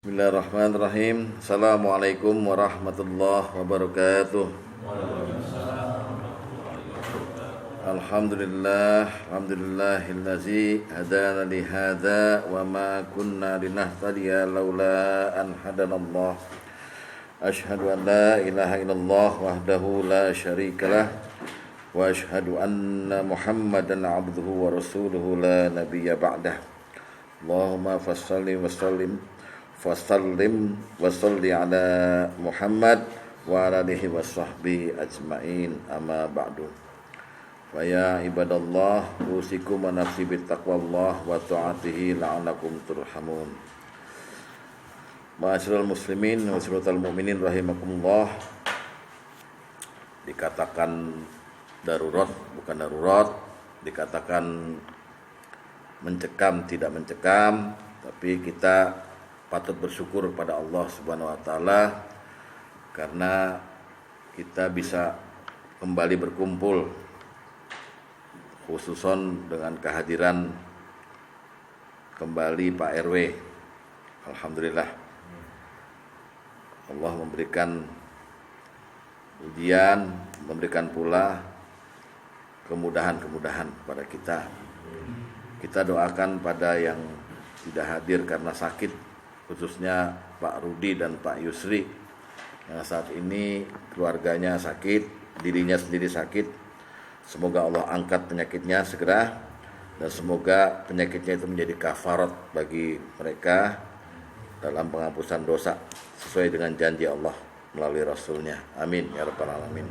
Bismillahirrahmanirrahim. Assalamualaikum warahmatullahi wabarakatuh. Alhamdulillahillazi hadana li hadza wa ma kunna linahtadiya laula an hadanallah. Asyhadu an la ilaha illallah wahdahu la syarikalah wa asyhadu anna Muhammadan abduhu wa rasuluhu la nabiyya ba'dah. Allahumma fassalli wa sallim wa salli ala Muhammad wa ala alihi wa sahbihi ajma'in, amma ba'du. Wa ya ibadallah, usikum wa nafsi bittaqwallah wa ta'atihi la'alakum turhamun. Ma'asyiral muslimin wa siratal mu'minin rahimakumullah. Dikatakan darurat bukan darurat, dikatakan mencekam tidak mencekam, tapi kita patut bersyukur kepada Allah Subhanahu wa taala karena kita bisa kembali berkumpul, khususon dengan kehadiran kembali Pak RW. Alhamdulillah, Allah memberikan ujian, memberikan pula kemudahan-kemudahan kepada kita. Kita doakan pada yang tidak hadir karena sakit, khususnya Pak Rudi dan Pak Yusri yang saat ini keluarganya sakit, dirinya sendiri sakit. Semoga Allah angkat penyakitnya segera, dan semoga penyakitnya itu menjadi kafarat bagi mereka dalam penghapusan dosa sesuai dengan janji Allah melalui Rasulnya. Amin ya rabbal alamin.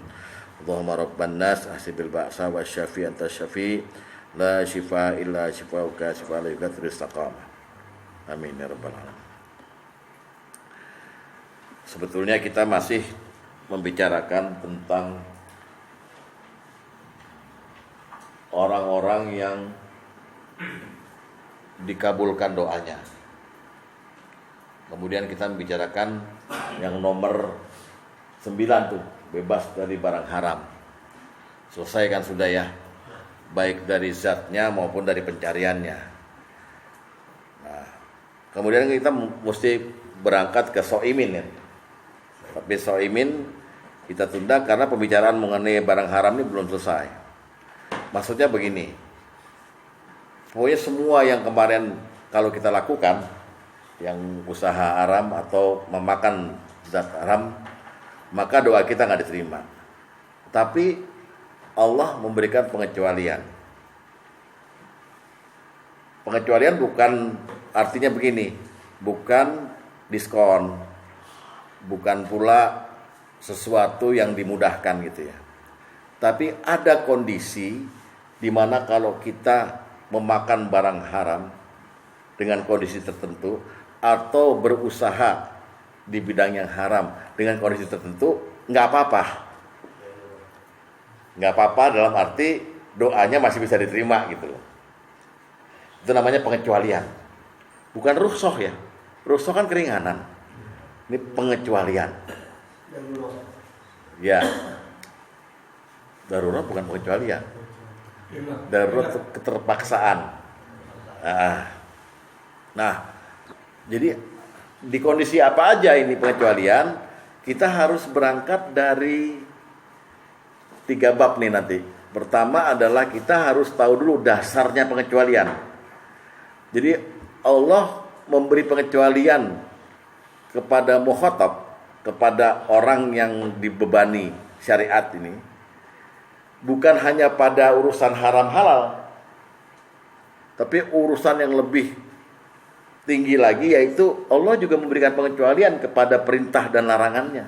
Allahumma rabban nas ahsibil ba'sa wa syafi anta syafi la shifa illa shifauka shifa la yughadiru saqama. Amin ya rabbal alamin. Sebetulnya kita masih membicarakan tentang orang-orang yang dikabulkan doanya. Kemudian kita membicarakan yang nomor 9 tuh, bebas dari barang haram. Selesai kan sudah ya, baik dari zatnya maupun dari pencariannya. Nah, kemudian kita mesti berangkat ke soimin ya. Tapi soimin kita tunda karena pembicaraan mengenai barang haram ini belum selesai. Maksudnya begini, pokoknya semua yang kemarin kalau kita lakukan, yang usaha haram atau memakan zat haram, maka doa kita nggak diterima. Tapi Allah memberikan pengecualian. Pengecualian bukan artinya begini, bukan diskon, bukan pula sesuatu yang dimudahkan gitu ya. Tapi ada kondisi di mana kalau kita memakan barang haram dengan kondisi tertentu atau berusaha di bidang yang haram dengan kondisi tertentu, nggak apa-apa. Nggak apa-apa dalam arti doanya masih bisa diterima gitu loh. Itu namanya pengecualian. Bukan rukhsah ya. Rukhsah kan keringanan. Ini pengecualian. Ya. Darurat bukan pengecualian. Darurat keterpaksaan. Nah, jadi di kondisi apa aja ini pengecualian, kita harus berangkat dari 3 bab nih nanti. Pertama adalah kita harus tahu dulu dasarnya pengecualian. Jadi Allah memberi pengecualian kepada mukhatab, kepada orang yang dibebani syariat ini, bukan hanya pada urusan haram halal, tapi urusan yang lebih tinggi lagi, yaitu Allah juga memberikan pengecualian kepada perintah dan larangannya.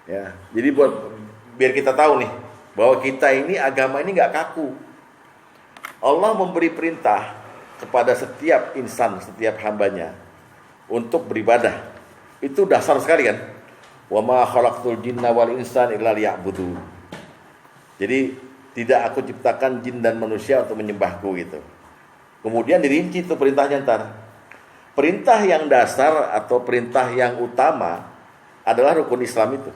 Ya, jadi biar kita tahu nih bahwa kita ini agama ini nggak kaku. Allah memberi perintah kepada setiap insan, setiap hambanya untuk beribadah. Itu dasar sekali kan. Wa ma khalaqtul jinna wal insan illa liya'budun. Jadi tidak aku ciptakan jin dan manusia untuk menyembahku gitu. Kemudian dirinci itu perintahnya ntar. Perintah yang dasar atau perintah yang utama adalah rukun Islam itu.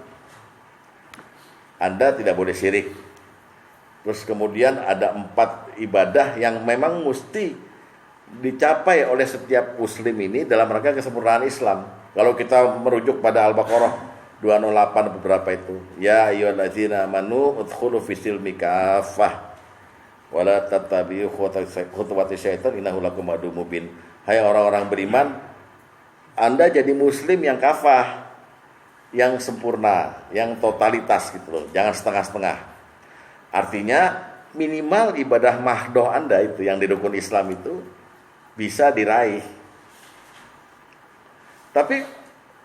Anda tidak boleh syirik. Terus kemudian ada 4 ibadah yang memang mesti dicapai oleh setiap muslim ini dalam rangka kesempurnaan Islam. Kalau kita merujuk pada Al-Baqarah 208 beberapa itu, ya ayyuhallazina amanu udkhulu fis-silmi kaffah wa la tattabi'u khutuwati syaitan innahu lakum aduwwum mubin. Hai orang-orang beriman, Anda jadi muslim yang kafah, yang sempurna, yang totalitas gitu loh, jangan setengah-setengah. Artinya minimal ibadah mahdoh Anda itu yang di rukun Islam itu bisa diraih. Tapi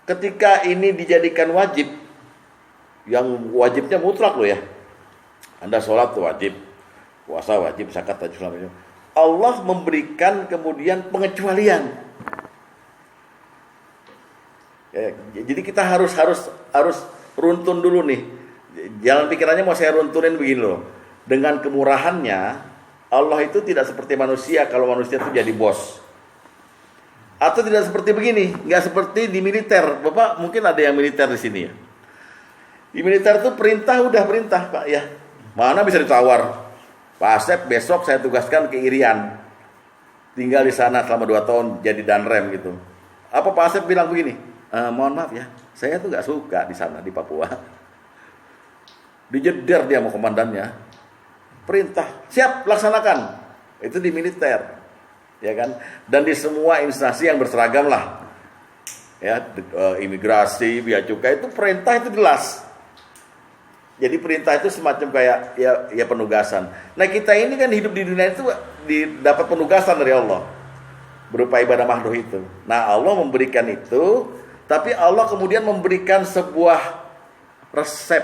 ketika ini dijadikan wajib, yang wajibnya mutlak loh ya, Anda sholat tuh wajib, puasa wajib, zakat wajib, selama itu Allah memberikan kemudian pengecualian. Ya, jadi kita harus runtun dulu nih. Jalan pikirannya mau saya runtunin begini loh. Dengan kemurahannya, Allah itu tidak seperti manusia. Kalau manusia itu jadi bos, atau tidak seperti begini, nggak seperti di militer. Bapak mungkin ada yang militer di sini ya. Di militer itu perintah udah perintah Pak ya. Mana bisa ditawar? Pak Asep besok saya tugaskan ke Irian, tinggal di sana selama 2 tahun jadi danrem gitu. Apa Pak Asep bilang begini? Mohon maaf ya, saya tuh nggak suka di sana di Papua. Dijeder dia sama komandannya. Perintah, siap laksanakan. Itu di militer. Ya kan? Dan di semua instansi yang berseragam lah. Ya, imigrasi, bea cukai itu perintah itu jelas. Jadi perintah itu semacam kayak ya penugasan. Nah, kita ini kan hidup di dunia itu dapat penugasan dari Allah berupa ibadah mahdoh itu. Nah, Allah memberikan itu, tapi Allah kemudian memberikan sebuah resep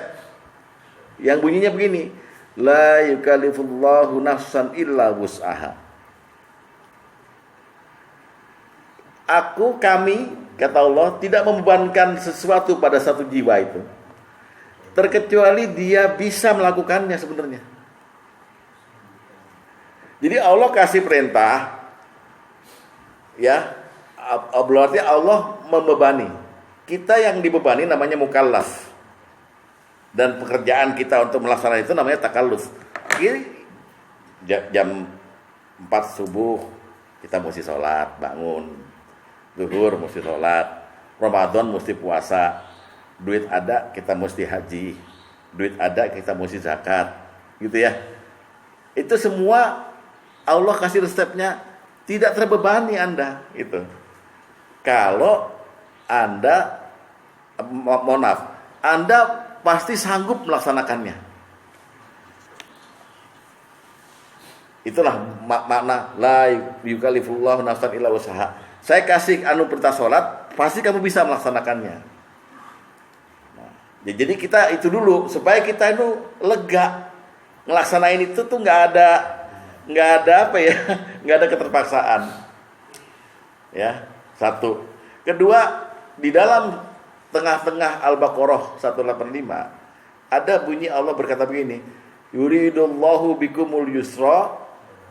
yang bunyinya begini, la yukallifullahu nafsan illa wus'aha. Kami, kata Allah, tidak membebankan sesuatu pada satu jiwa itu, terkecuali dia bisa melakukannya sebenarnya. Jadi Allah kasih perintah, ya, berarti Allah membebani. Kita yang dibebani namanya mukallaf. Dan pekerjaan kita untuk melaksanakan itu namanya takalluf. Jadi jam 4 subuh kita mesti sholat, bangun. Zuhur mesti sholat, Ramadan mesti puasa, duit ada kita mesti haji, duit ada kita mesti zakat, gitu ya. Itu semua Allah kasih resepnya, tidak terbebani Anda itu. Kalau Anda, mohon maaf, Anda pasti sanggup melaksanakannya. Itulah makna la yukallifullahu nafsan illa wus'aha. Saya kasih perintah sholat, pasti kamu bisa melaksanakannya. Nah, jadi kita itu dulu supaya kita itu lega ngelaksanain itu tuh nggak ada apa ya, nggak ada keterpaksaan. Ya, satu. Kedua, di dalam tengah-tengah Al-Baqarah 185 ada bunyi Allah berkata begini, yuridullahu bikumul yusra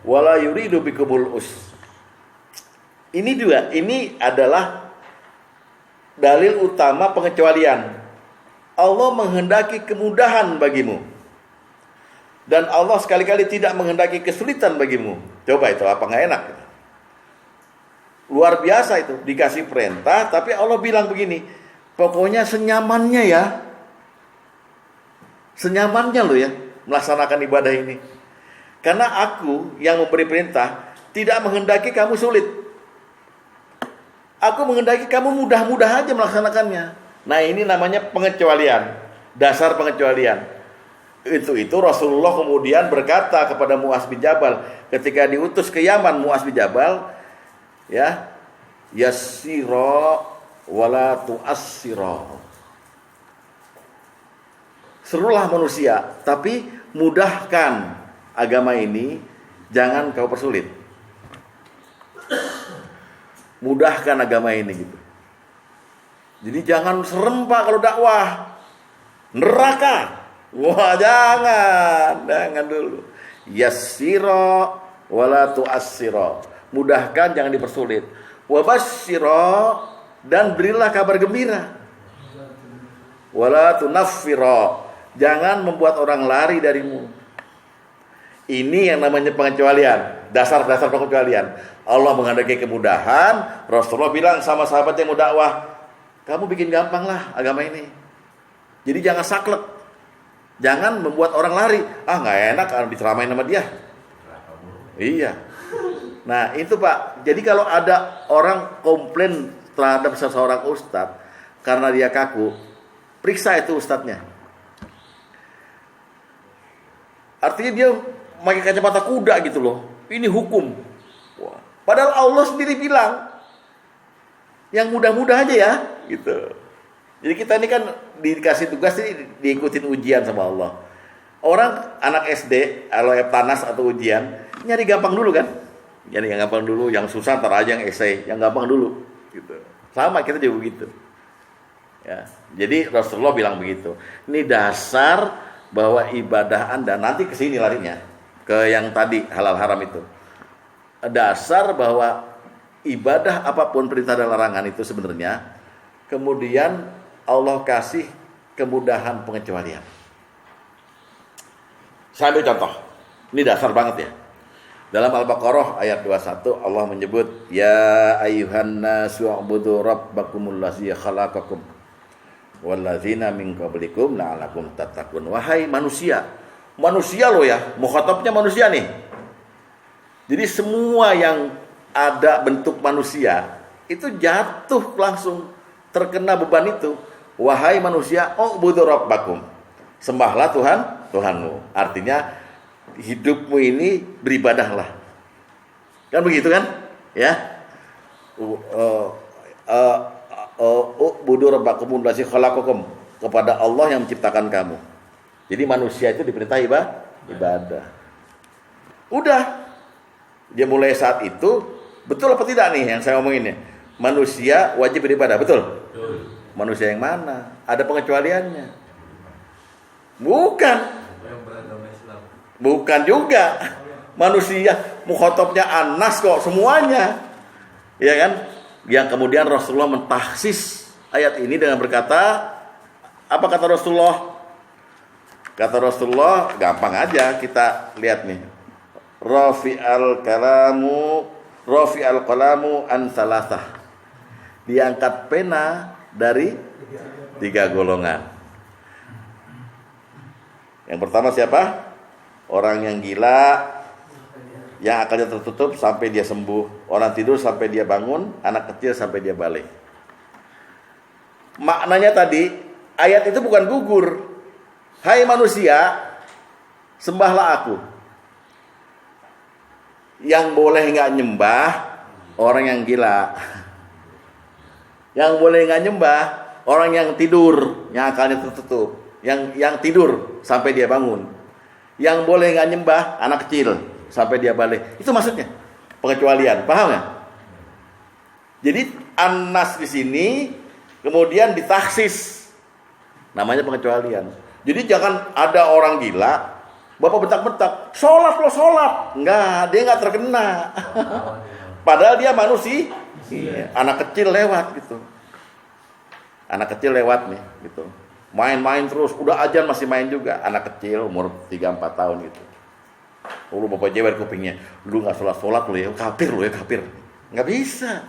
wala yuridu bikumul usra. Ini adalah dalil utama pengecualian. Allah menghendaki kemudahan bagimu, dan Allah sekali-kali tidak menghendaki kesulitan bagimu. Coba itu apa nggak enak? Luar biasa itu, dikasih perintah, tapi Allah bilang begini, pokoknya senyamannya ya, senyamannya lo ya melaksanakan ibadah ini. Karena aku yang memberi perintah tidak menghendaki kamu sulit. Aku menghendaki kamu mudah-mudah aja melaksanakannya. Nah, ini namanya pengecualian, dasar pengecualian. Itu Rasulullah kemudian berkata kepada Mu'adz bin Jabal ketika diutus ke Yaman. Mu'adz bin Jabal, ya, yassira wala tu'assira. Serulah manusia, tapi mudahkan agama ini, jangan kau persulit. Mudahkan agama ini gitu. Jadi jangan serem Pak kalau dakwah. Neraka. Wah, jangan dulu. Yassira wala tu'assira. Mudahkan, jangan dipersulit. Wa basyira, dan berilah kabar gembira. Wala tunaffira, jangan membuat orang lari darimu. Ini yang namanya pengecualian, dasar-dasar pengecualian. Allah menghendaki kemudahan, Rasulullah bilang sama sahabat yang mau dakwah, kamu bikin gampang lah agama ini. Jadi jangan saklek, jangan membuat orang lari. Nggak enak kalau diceramain sama dia. Iya. Nah itu Pak. Jadi kalau ada orang komplain terhadap seseorang ustadz karena dia kaku, periksa itu ustadznya. Artinya dia pakai kacamata kuda gitu loh. Ini hukum. Wah. Padahal Allah sendiri bilang yang mudah-mudah aja ya, gitu. Jadi kita ini kan dikasih tugas ini diikutin ujian sama Allah. Orang anak SD kalau panas atau ujian nyari gampang dulu kan? Nyari yang gampang dulu, yang susah ntar aja yang esai, yang gampang dulu, gitu. Sama kita juga begitu. Ya. Jadi Rasulullah bilang begitu. Ini dasar bahwa ibadah Anda nanti ke sini larinya. Ke yang tadi halal haram itu. Dasar bahwa ibadah apapun perintah dan larangan itu sebenarnya kemudian Allah kasih kemudahan pengecualian. Saya ambil contoh. Ini dasar banget ya. Dalam Al-Baqarah ayat 21 Allah menyebut ya ayyuhan nasu ubudu rabbakumul ladzi khalaqakum walladzina min qablikum la'allakum tattaqun. Wahai manusia. Manusia loh ya, mukhatabnya manusia nih. Jadi semua yang ada bentuk manusia itu jatuh langsung terkena beban itu. Wahai manusia, ubudu rabbakum. Sembahlah Tuhanmu. Artinya hidupmu ini beribadahlah. Kan begitu kan? Ya. Ubudu rabbakum allazi khalaqakum, kepada Allah yang menciptakan kamu. Jadi manusia itu diperintah ibadah. Udah. Dia mulai saat itu, betul apa tidak nih yang saya omongin ya? Manusia wajib beribadah, betul? Manusia yang mana? Ada pengecualiannya? Bukan juga. Manusia mukhatabnya Anas kok semuanya. Ya kan? Yang kemudian Rasulullah mentahsis ayat ini dengan berkata, apa kata Rasulullah? Kata Rasulullah, gampang aja kita lihat nih. Rafi'al qalamu an salasah. Diangkat pena dari 3 golongan. Yang pertama siapa? Orang yang gila, yang akalnya tertutup sampai dia sembuh. Orang tidur sampai dia bangun, anak kecil sampai dia balik. Maknanya tadi, ayat itu bukan gugur. Hai manusia, sembahlah aku. Yang boleh nggak nyembah orang yang gila. Yang boleh nggak nyembah orang yang tidur, yang akalnya tertutup, yang tidur sampai dia bangun. Yang boleh nggak nyembah anak kecil sampai dia balik. Itu maksudnya pengecualian, paham nggak? Jadi Anas di sini kemudian ditaksis, namanya pengecualian. Jadi jangan ada orang gila, bapak bentak-bentak, sholat lo sholat, enggak, dia nggak terkena. Padahal dia manusia, anak kecil lewat gitu, anak kecil lewat nih gitu, main-main terus, udah ajan masih main juga, anak kecil umur 3-4 tahun gitu. Lu bapak jewer kupingnya, lu nggak sholat lo ya, kafir, nggak bisa.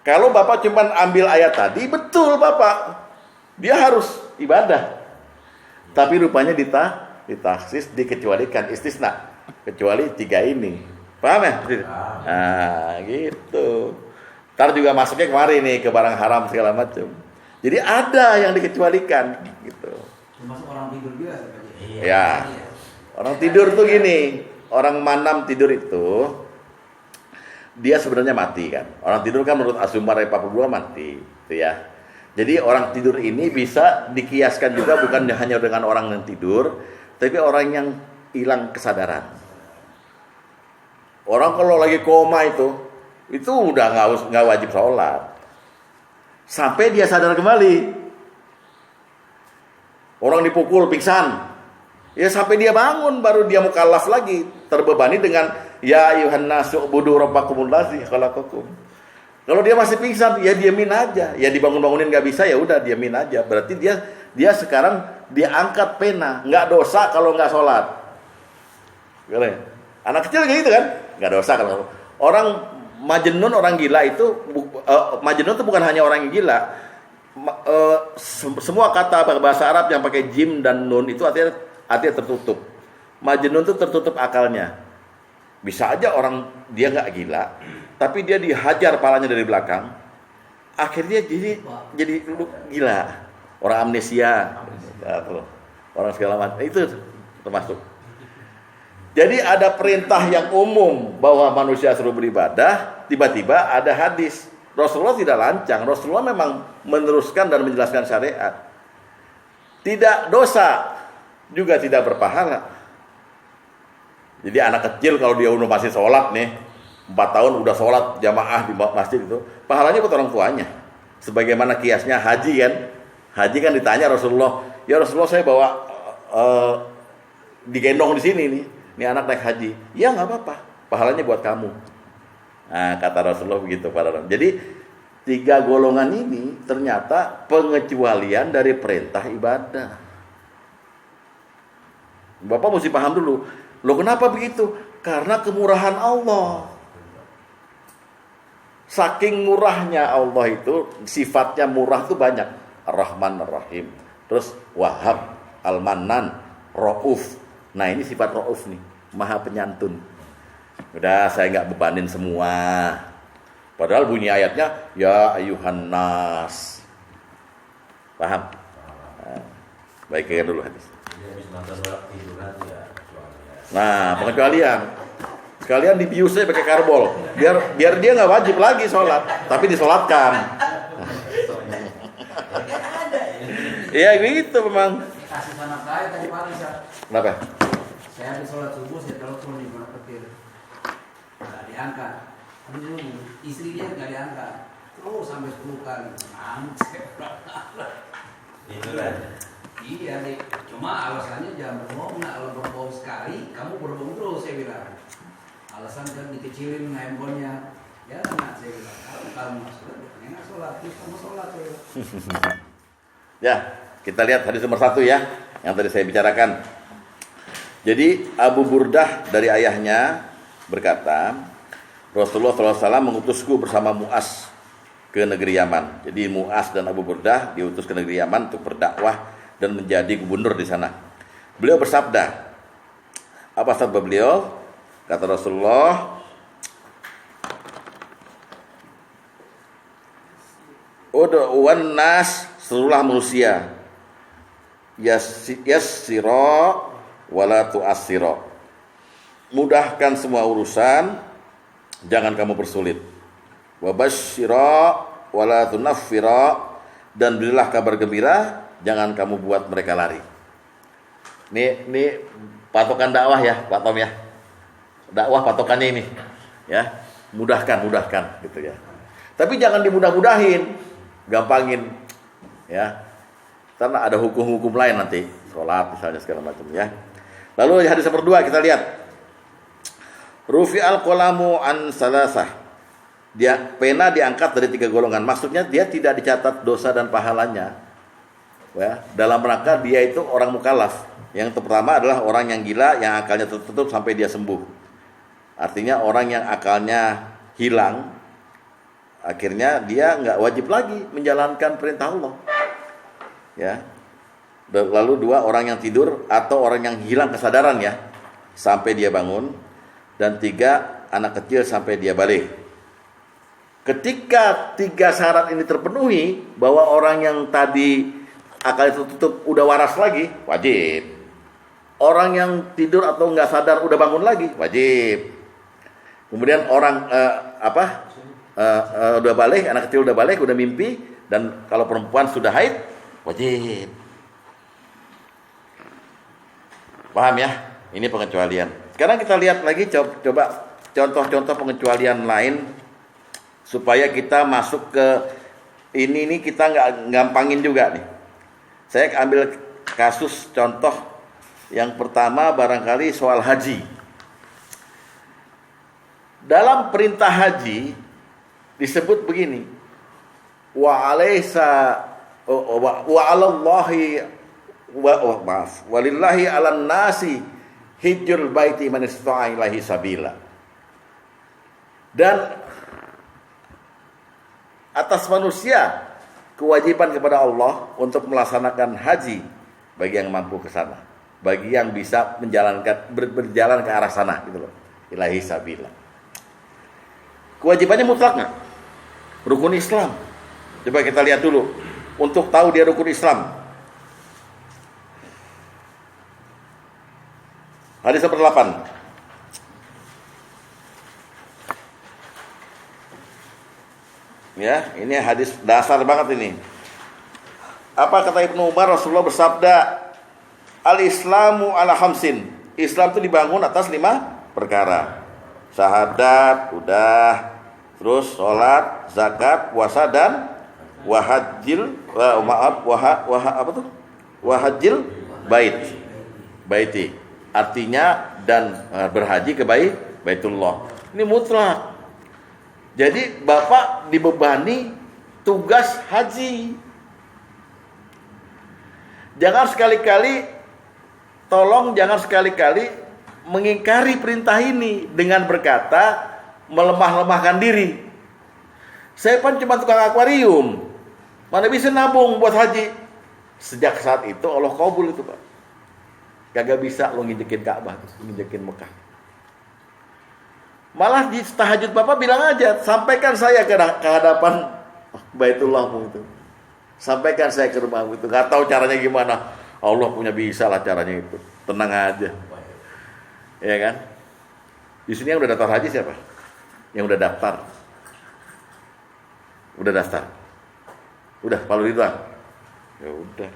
Kalau bapak cuma ambil ayat tadi, betul bapak, dia harus ibadah. Tapi rupanya ditaksis, dikecualikan, istisna. Kecuali 3 ini. Paham ya? Nah, gitu. Ntar juga masuknya kemari nih, ke barang haram segala macam. Jadi ada yang dikecualikan, gitu. Termasuk orang tidur juga. Ya. Orang tidur tuh gini. Orang manam tidur itu, dia sebenarnya mati kan. Orang tidur kan menurut As-Zumar 42 mati. Gitu ya. Jadi orang tidur ini bisa dikiaskan juga bukan hanya dengan orang yang tidur, tapi orang yang hilang kesadaran. Orang kalau lagi koma itu udah nggak wajib sholat sampai dia sadar kembali. Orang dipukul pingsan, ya sampai dia bangun baru dia mukallaf lagi, terbebani dengan ya ayyuhan nasu ubudu rabbakumul ladzi khalaqakum. Kalau dia masih pingsan, ya diamin aja. Ya dibangun-bangunin nggak bisa, ya udah diamin aja. Berarti dia sekarang dia angkat pena, nggak dosa kalau nggak sholat. Anak kecil kayak gitu kan, nggak dosa kalau orang majnun, orang gila itu majnun itu bukan hanya orang yang gila. Semua kata bahasa Arab yang pakai jim dan nun itu artinya tertutup. Majnun itu tertutup akalnya. Bisa aja orang dia nggak gila, tapi dia dihajar palanya dari belakang, akhirnya jadi gila, orang amnesia, orang segala macam itu termasuk. Jadi ada perintah yang umum bahwa manusia suruh beribadah, tiba-tiba ada hadis. Rasulullah tidak lancang, Rasulullah memang meneruskan dan menjelaskan syariat. Tidak dosa, juga tidak berpahala. Jadi anak kecil kalau dia udah masih sholat nih, 4 tahun udah sholat jamaah di masjid itu, pahalanya buat orang tuanya. Sebagaimana kiasnya haji kan, haji kan ditanya Rasulullah, ya Rasulullah saya bawa digendong di sini nih, ini anak naik haji, ya nggak apa-apa, pahalanya buat kamu. Nah, kata Rasulullah begitu pada orang. Jadi 3 golongan ini ternyata pengecualian dari perintah ibadah. Bapak mesti paham dulu. Loh kenapa begitu? Karena kemurahan Allah. Saking murahnya Allah itu, sifatnya murah itu banyak. Ar-Rahman Ar-Rahim. Terus Wahhab, Al-Mannan, Rauf. Nah ini sifat Rauf nih, Maha Penyantun. Udah saya nggak bebanin semua. Padahal bunyi ayatnya, Ya ayuhan nas. Paham? Nah, baikkan dulu hadis. Nah, pengecualian. Sekalian dibius aja pakai karbol. Biar dia nggak wajib lagi sholat, tapi disolatkan. Iya gitu memang. Kasih sama saya tadi pagi, Kenapa? saya habis sholat subuh, saya telepon di mana petir. Nggak diangkat. Aduh, istri dia nggak diangkat. Terus sampai 10 kali. Itu kan. Iya nih, cuma alasannya jangan berbohong. Nah, kalau berbohong sekali, kamu berbohong terus, saya bilang. Alasan kan dikecilin handphonenya. Ya nggak, saya bilang. Kalau kamu nggak sholat, terus kamu sholat. Ya, kita lihat hadis nomor 1 ya, yang tadi saya bicarakan. Jadi Abu Burdah dari ayahnya berkata, Rasulullah SAW mengutusku bersama Mu'az ke negeri Yaman. Jadi Mu'az dan Abu Burdah diutus ke negeri Yaman untuk berdakwah dan menjadi gubernur di sana. Beliau bersabda, apa sabda beliau? Kata Rasulullah, Ud'uwan nas, seluruhlah manusia, yassira wala tu'assira. Mudahkan semua urusan, jangan kamu persulit. Wabasyira wala tunaffira, dan berilah kabar gembira, jangan kamu buat mereka lari. Ini patokan dakwah ya, Pak Tom ya. Dakwah patokannya ini, ya, mudahkan gitu ya. Tapi jangan dimudah-mudahin, gampangin, ya. Karena ada hukum-hukum lain nanti, sholat misalnya segala macam ya. Lalu hadis nomor 2 kita lihat. Rufi'al qalamu an salasah. Pena diangkat dari 3 golongan. Maksudnya dia tidak dicatat dosa dan pahalanya. Ya, dalam rangka dia itu orang mukallaf. Yang pertama adalah orang yang gila yang akalnya tertutup sampai dia sembuh. Artinya orang yang akalnya hilang, akhirnya dia nggak wajib lagi menjalankan perintah Allah. Ya. Lalu 2 orang yang tidur atau orang yang hilang kesadaran ya sampai dia bangun, dan 3 anak kecil sampai dia balik. Ketika 3 syarat ini terpenuhi, bahwa orang yang tadi akal itu tutup udah waras lagi, wajib. Orang yang tidur atau nggak sadar udah bangun lagi, wajib. Kemudian orang udah balik, anak kecil udah balik, udah mimpi, dan kalau perempuan sudah haid, wajib. Paham ya? Ini pengecualian. Sekarang kita lihat lagi coba contoh-contoh pengecualian lain supaya kita masuk ke ini kita nggak gampangin juga nih. Saya ambil kasus contoh yang pertama barangkali soal haji. Dalam perintah haji disebut begini. Wa alaysa wa 'alallahi walillahi 'alan nasi hijjul baiti man istata'a ilaihi sabila. Dan atas manusia kewajiban kepada Allah untuk melaksanakan haji bagi yang mampu ke sana, bagi yang bisa berjalan ke arah sana gitu loh. Ilahi sabila. Kewajibannya mutlak nggak? Rukun Islam. Coba kita lihat dulu untuk tahu dia rukun Islam. Hadis nomor 8. Ya, ini hadis dasar banget ini. Apa kata Ibnu Umar? Rasulullah bersabda, "Al-Islamu ala khamsin." Islam itu dibangun atas 5 perkara. Syahadat, udah. Terus sholat, zakat, puasa dan wahajil wahajil baiti. Artinya dan berhaji ke Baitullah. Ini mutlak. Jadi Bapak dibebani tugas haji. Jangan sekali-kali mengingkari perintah ini dengan berkata melemah-lemahkan diri. Saya kan cuma tukang akuarium, mana bisa nabung buat haji. Sejak saat itu Allah kabul itu, Pak. Kagak bisa lo nginjekin Ka'bah, nginjekin Mekah. Malah di tahajud Bapak bilang aja, sampaikan saya ke hadapan Baitullah itu. Sampaikan saya ke rumahmu itu. Gak tahu caranya gimana. Allah punya bisa lah caranya itu. Tenang aja. Ya kan? Di sini yang udah daftar haji siapa? Yang udah daftar. Udah daftar. Udah, Pak Ridwan. Ya udah.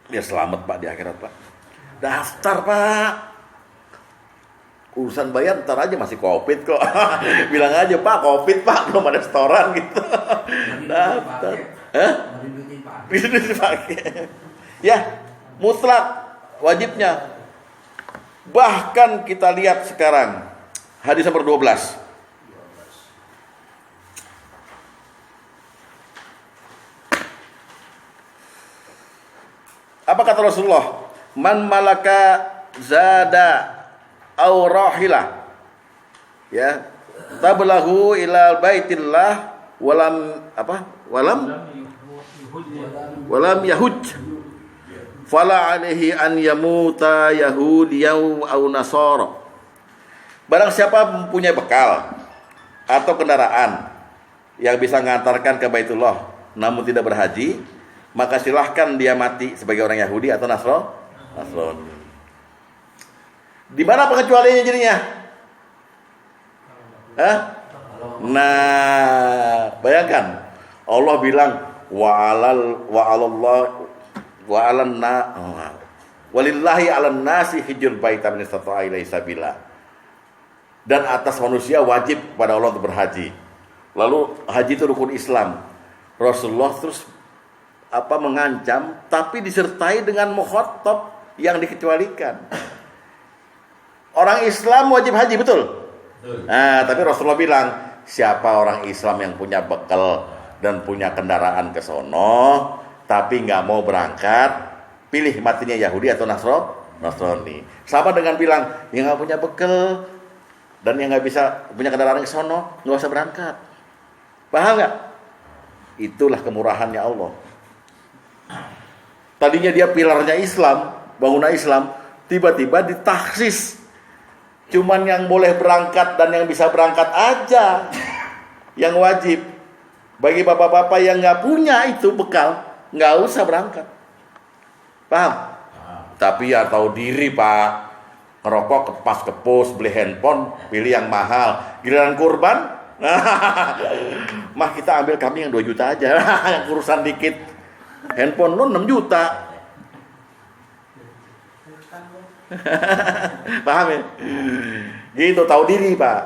Dia selamat Pak di akhirat Pak. Daftar Pak. Urusan bayar ntar aja masih Covid kok. Bilang aja Pak, Covid Pak, belum ada restoran gitu. Daftar. Hah? Bisa dipakai. Ya, mutlak wajibnya. Bahkan kita lihat sekarang hadis nomor 12. Apa kata Rasulullah? Man malaka zada aw rahila, ya, tablahu ila baitillah walam yahuj fala alaihi an yamuta yahudiyaw aw nasara. Barang siapa mempunyai bekal atau kendaraan yang bisa mengantarkan ke Baitullah namun tidak berhaji, maka silahkan dia mati sebagai orang Yahudi atau Nasrani. Di mana pengecualiannya jadinya? Hah? Nah, bayangkan Allah bilang walillahi 'alan nasi hijjul baita man istata'a ilaihi sabila. Dan atas manusia wajib pada Allah untuk berhaji. Lalu haji itu rukun Islam. Rasulullah terus mengancam, tapi disertai dengan mukhatab yang dikecualikan. Orang Islam wajib haji, betul? Nah, tapi Rasulullah bilang, siapa orang Islam yang punya bekal dan punya kendaraan ke sono, tapi nggak mau berangkat, pilih matinya Yahudi atau Nasrani. Sama dengan bilang, yang nggak punya bekal dan yang nggak bisa punya kendaraan ke sono, nggak usah berangkat. Paham nggak? Itulah kemurahannya Allah. Tadinya dia pilarnya Islam, bangunan Islam, tiba-tiba ditaksis. Cuman yang boleh berangkat dan yang bisa berangkat aja yang wajib. Bagi bapak-bapak yang nggak punya itu bekal, nggak usah berangkat. Paham? Tapi ya tahu diri Pak, ngerokok kepas-kepus, beli handphone, pilih yang mahal. Giliran kurban, mah kita ambil kambing yang 2 juta aja, yang urusan dikit. Handphone lu 6 juta. Paham ya? Gitu, tahu diri Pak.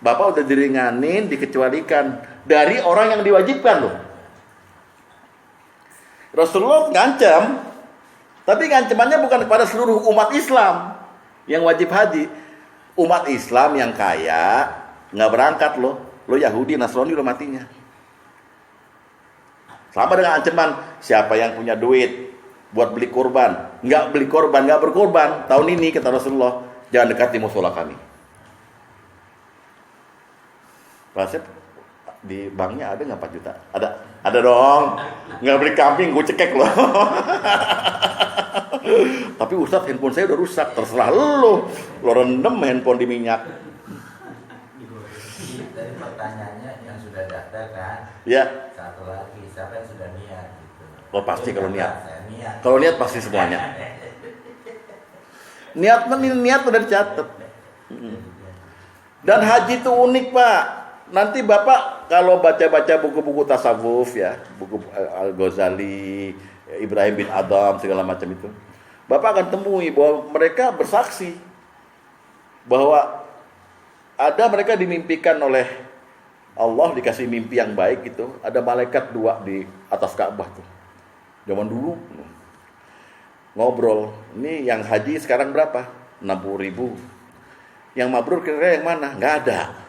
Bapak udah diringanin, dikecualikan dari orang yang diwajibkan loh. Rasulullah ngancam, tapi ngancamannya bukan kepada seluruh umat Islam yang wajib haji. Umat Islam yang kaya nggak berangkat lo Yahudi Nasrani lo matinya. Sama dengan ancaman, siapa yang punya duit buat beli korban, nggak beli korban, nggak berkorban tahun ini, kata Rasulullah, jangan dekati musola kami. Rasanya di banknya ada nggak 4 juta? Ada dong. Nggak beli kambing, gue cekek loh. Tapi Ustadz, handphone saya udah rusak. Terserah lo rendem handphone di minyak. Dari pertanyaannya yang sudah daftar kan? Ya. Satu lagi, siapa yang sudah niat? Gitu. Oh pasti kalau niat. Niat. Kalau niat pasti semuanya. Niat udah dicatat. Dan haji itu unik Pak. Nanti Bapak kalau baca-baca buku-buku tasawuf ya, buku Al-Ghazali, Ibrahim bin Adham segala macam itu, Bapak akan temui bahwa mereka bersaksi bahwa ada mereka dimimpikan oleh Allah, dikasih mimpi yang baik gitu, ada malaikat 2 di atas Ka'bah tuh. Zaman dulu ngobrol, ini yang haji sekarang berapa? 60.000. Yang mabrur kira-kira yang mana? Nggak ada.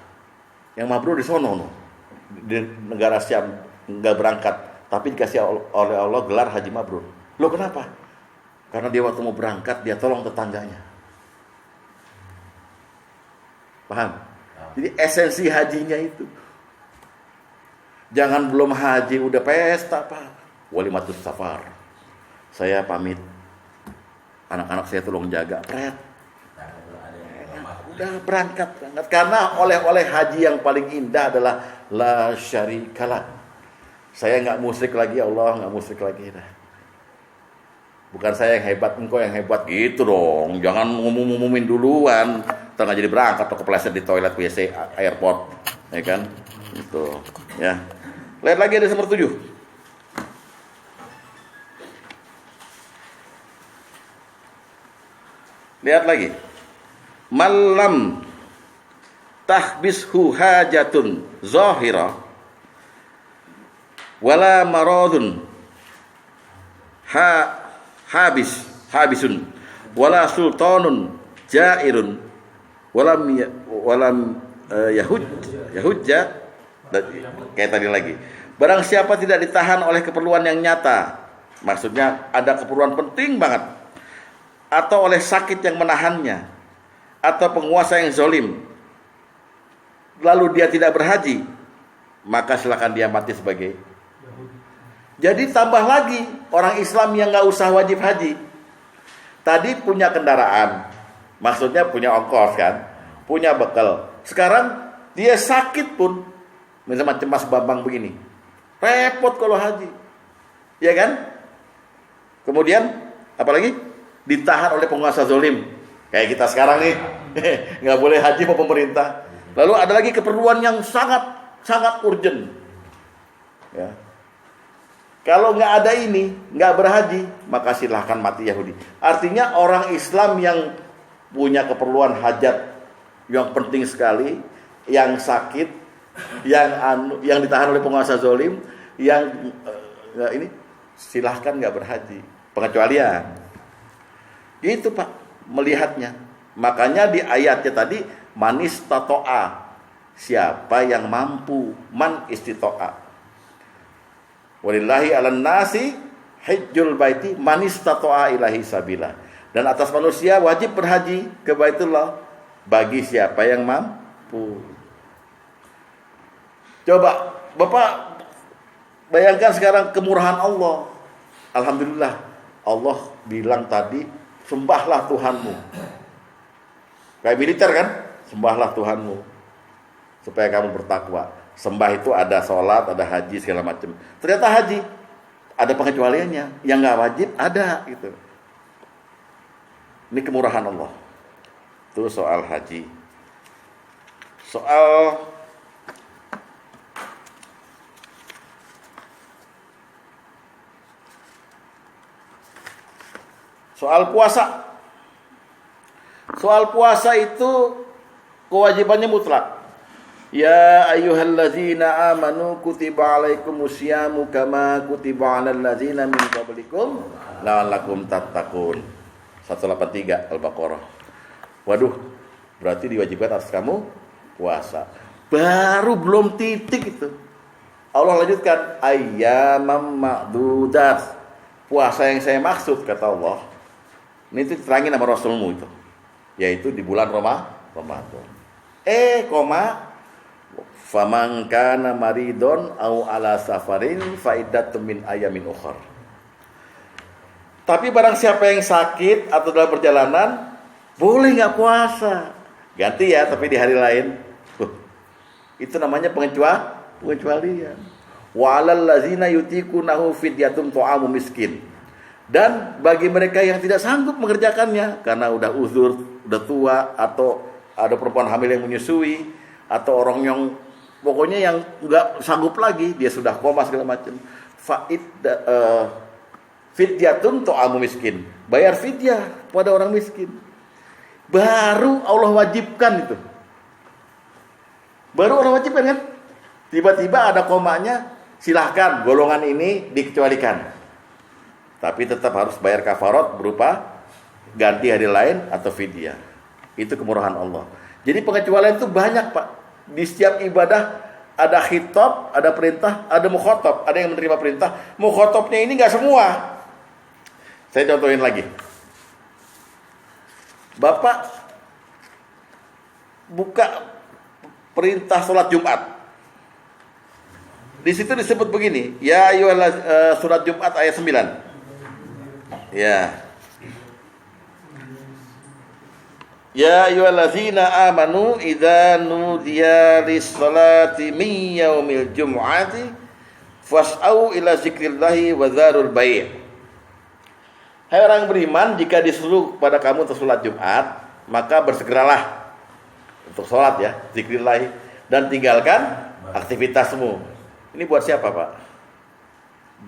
Yang mabrur di sono, di negara Syam, nggak berangkat, tapi dikasih oleh Allah gelar haji mabrur. Loh kenapa? Karena dia waktu mau berangkat, dia tolong tetangganya. Paham? Jadi esensi hajinya itu. Jangan belum haji udah pesta Pak. Walimatus safar. Saya pamit. Anak-anak saya tolong jaga. Pret. Udah berangkat. Karena oleh haji yang paling indah adalah la syarikalah. Saya nggak musyrik lagi, Allah nggak musyrik lagi. Bukan saya yang hebat, engkau yang hebat gitu dong. Jangan ngumumin duluan. Ntar nggak jadi berangkat atau kepleset di toilet WC airport, ya kan? Itu, ya. Lihat lagi ada nomor 7. Lihat lagi. Malam tahbishu hajatun zahira wala maradun habisun wala sultanun jairun walam yahujja kayak tadi lagi. Barang siapa tidak ditahan oleh keperluan yang nyata, maksudnya ada keperluan penting banget, atau oleh sakit yang menahannya, atau penguasa yang zalim, lalu dia tidak berhaji, maka silakan dia mati sebagai Yahudi. Jadi tambah lagi orang Islam yang nggak usah wajib haji. Tadi punya kendaraan, maksudnya punya ongkos kan, punya bekal. Sekarang dia sakit pun, misalnya macam Mas Bambang begini, repot kalau haji, ya kan? Kemudian apalagi ditahan oleh penguasa zalim. Kayak kita sekarang nih, nggak boleh haji sama pemerintah. Lalu ada lagi keperluan yang sangat urgent. Ya. Kalau nggak ada ini, nggak berhaji, maka silahkan mati Yahudi. Artinya orang Islam yang punya keperluan hajat yang penting sekali, yang sakit, yang ditahan oleh penguasa zalim, yang ini silahkan nggak berhaji. Pengecualian. Itu Pak melihatnya. Makanya di ayatnya tadi manis tato'a, siapa yang mampu, man istito'a. Walillahi 'alan nasi hajjul baiti man istata'a ilahi sabila. Dan atas manusia wajib berhaji ke Baitullah bagi siapa yang mampu. Coba Bapak bayangkan sekarang kemurahan Allah. Alhamdulillah Allah bilang tadi sembahlah Tuhanmu. Kayak militer kan? Sembahlah Tuhanmu supaya kamu bertakwa. Sembah itu ada sholat, ada haji segala macam. Ternyata haji ada pengecualiannya. Yang nggak wajib ada gitu. Ini kemurahan Allah. Itu soal haji. Soal puasa. Soal puasa itu kewajibannya mutlak. Ya ayyuhallazina amanu kutiba alaikumusyamu kama kutiba alal ladzina min qablikum la'allakum tattaqun. 183 Al-Baqarah. Waduh, berarti diwajibkan atas kamu puasa. Baru belum titik itu. Allah lanjutkan, ayyamam ma'dudat. Puasa yang saya maksud, kata Allah, ini itu diterangin sama Rasulmu itu, yaitu di bulan Ramadan. Faman kana maridon au ala safarin faidatun min ayamin ukhar. Tapi barang siapa yang sakit atau dalam perjalanan, boleh nggak puasa, ganti ya, tapi di hari lain. Itu namanya pengecualian. Wa 'alal ladzina yutiqunahu fidyatun ta'amu miskin. Dan bagi mereka yang tidak sanggup mengerjakannya karena udah uzur, udah tua, atau ada perempuan hamil yang menyusui, atau orang yang pokoknya yang nggak sanggup lagi, dia sudah koma segala macam. Fidyatun ta'amu miskin. Bayar fidyah pada orang miskin. Baru Allah wajibkan itu. Baru Allah wajibkan kan? Tiba-tiba ada komanya, silahkan golongan ini dikecualikan. Tapi tetap harus bayar kafarat berupa ganti hari lain atau fidyah. Itu kemurahan Allah. Jadi pengecualian itu banyak, Pak. Di setiap ibadah ada khitab, ada perintah, ada mukhatab, ada yang menerima perintah. Mukhatabnya ini enggak semua. Saya contohin lagi. Bapak buka perintah sholat Jumat. Di situ disebut begini, ya surat Jumat ayat 9. Ya. Ya ayyuhallazina amanu idza nudiya lis-salati min yaumil jum'ati fas'au ila zikrillahi wa dzarul bai'. Hai orang beriman, jika disuruh pada kamu untuk sholat Jumat, maka bersegeralah untuk sholat ya, zikrillahi, dan tinggalkan aktivitasmu. Ini buat siapa, Pak?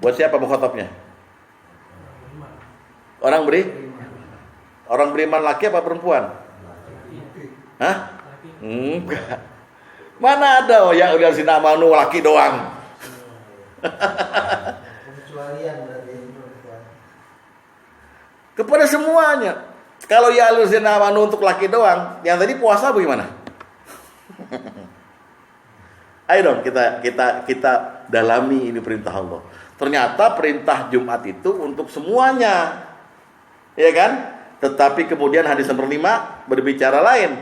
Buat siapa mukhatabnya? Orang beriman laki apa perempuan? Hah? Enggak. Mana ada yang udah sina amanu laki doang? Pengecualian berarti. Kepada semuanya. Kalau ya allazina amanu untuk laki doang, yang tadi puasa bagaimana? Ayo dong kita dalami ini perintah Allah. Ternyata perintah Jumat itu untuk semuanya. Ya kan? Tetapi kemudian hadis nomor 5 berbicara lain.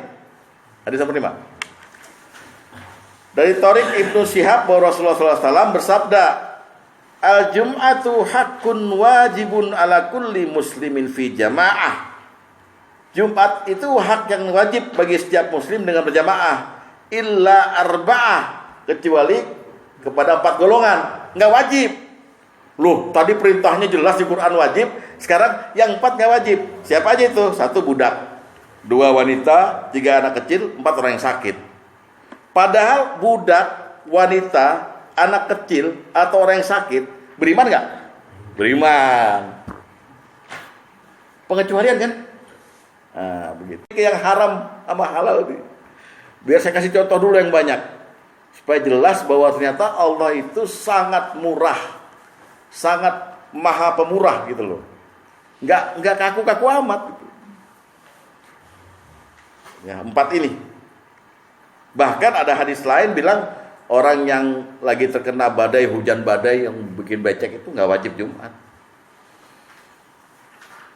Hadis nomor 5. Dari Thariq Ibnu Syihab bahwa Rasulullah SAW bersabda, Al-Jum'atu haqqun wajibun ala kulli muslimin fi jamaah. Jumat itu hak yang wajib bagi setiap muslim dengan berjamaah. Illa arba'ah, kecuali kepada 4 golongan. Enggak wajib. Loh, tadi perintahnya jelas di Quran wajib, sekarang yang 4 enggak wajib. Siapa aja itu? 1 budak, 2 wanita, 3 anak kecil, 4 orang yang sakit. Padahal budak, wanita, anak kecil atau orang yang sakit beriman nggak? Beriman. Pengecualian kan? Nah, begitu. Yang haram sama halal ini. Biar saya kasih contoh dulu yang banyak supaya jelas bahwa ternyata Allah itu sangat murah, sangat maha pemurah gitu loh. Nggak kaku-kaku amat. Gitu. Ya, 4 ini. Bahkan ada hadis lain bilang orang yang lagi terkena badai, hujan badai yang bikin becek itu nggak wajib Jumat.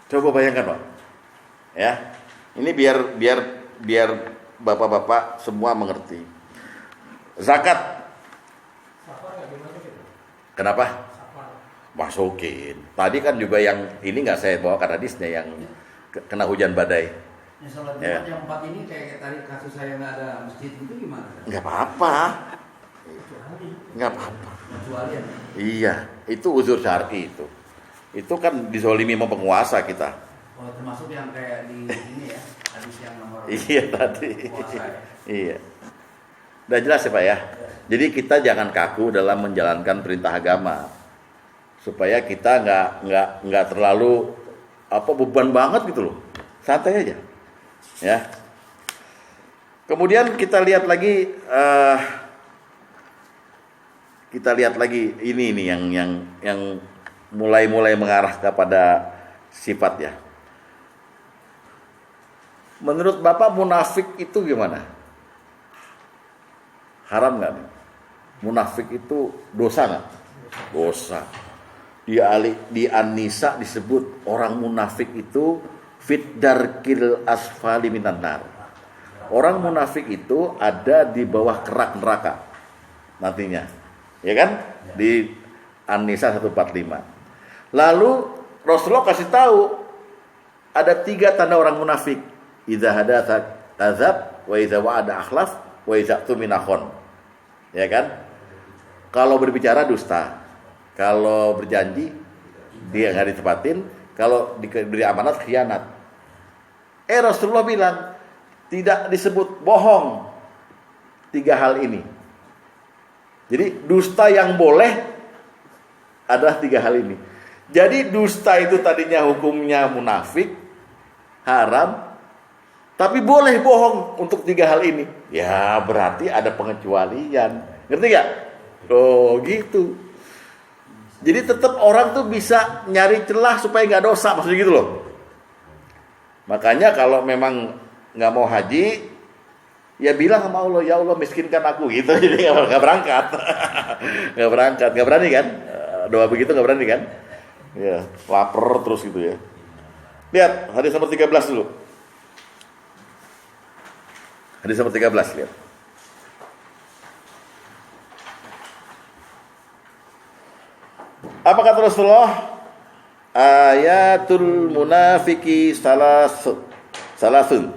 Coba bayangkan, Pak. Ya, ini biar bapak-bapak semua mengerti. Zakat. Kenapa? Masukin. Tadi kan juga yang ini nggak saya bawakan hadisnya yang kena hujan badai. Ya, sholat Jumat yang 4 ini kayak tadi kasus saya nggak ada masjid itu gimana? Nggak apa-apa. Nggak apa-apa. Kecualian. Iya, itu uzur syar'i itu. Itu kan dizolimi sama penguasa kita. Oh, termasuk yang kayak di ini ya, hadis yang nomor. Iya tadi. Puasa ya. Iya. Udah jelas ya Pak ya. Jadi kita jangan kaku dalam menjalankan perintah agama. Supaya kita nggak terlalu beban banget gitu loh. Santai aja. Ya. Kemudian kita lihat lagi ini yang mulai mengarah kepada sifat ya. Menurut Bapak munafik itu gimana? Haram nggak nih? Munafik itu dosa nggak? Dosa. Di An-Nisa disebut orang munafik itu fit darkil asfali minan nar. Orang munafik itu ada di bawah kerak neraka nantinya. Ya kan? Di An-Nisa 145. Lalu Rasulullah kasih tahu ada 3 tanda orang munafik. Idza hadatsa kadzab, wa idza wa'ada akhlaf, wa idza tumina khon. Ya kan? Kalau berbicara dusta, kalau berjanji dia nggak ditepatin, kalau diberi amanat khianat. Rasulullah bilang tidak disebut bohong 3 hal ini. Jadi dusta yang boleh adalah 3 hal ini. Jadi dusta itu tadinya hukumnya munafik, haram, tapi boleh bohong untuk 3 hal ini. Ya berarti ada pengecualian. Ngerti gak? Oh gitu. Jadi tetap orang tuh bisa nyari celah supaya nggak dosa, maksudnya gitu loh. Makanya kalau memang nggak mau haji, ya bilang sama Allah, ya Allah miskinkan aku gitu. Jadi nggak berangkat, nggak berani kan? Doa begitu nggak berani kan? Ya lapar terus gitu ya. Lihat hadis nomor 13 dulu. Hadis nomor 13 lihat. Apa kata Rasulullah? Ayatul munafiki salasun.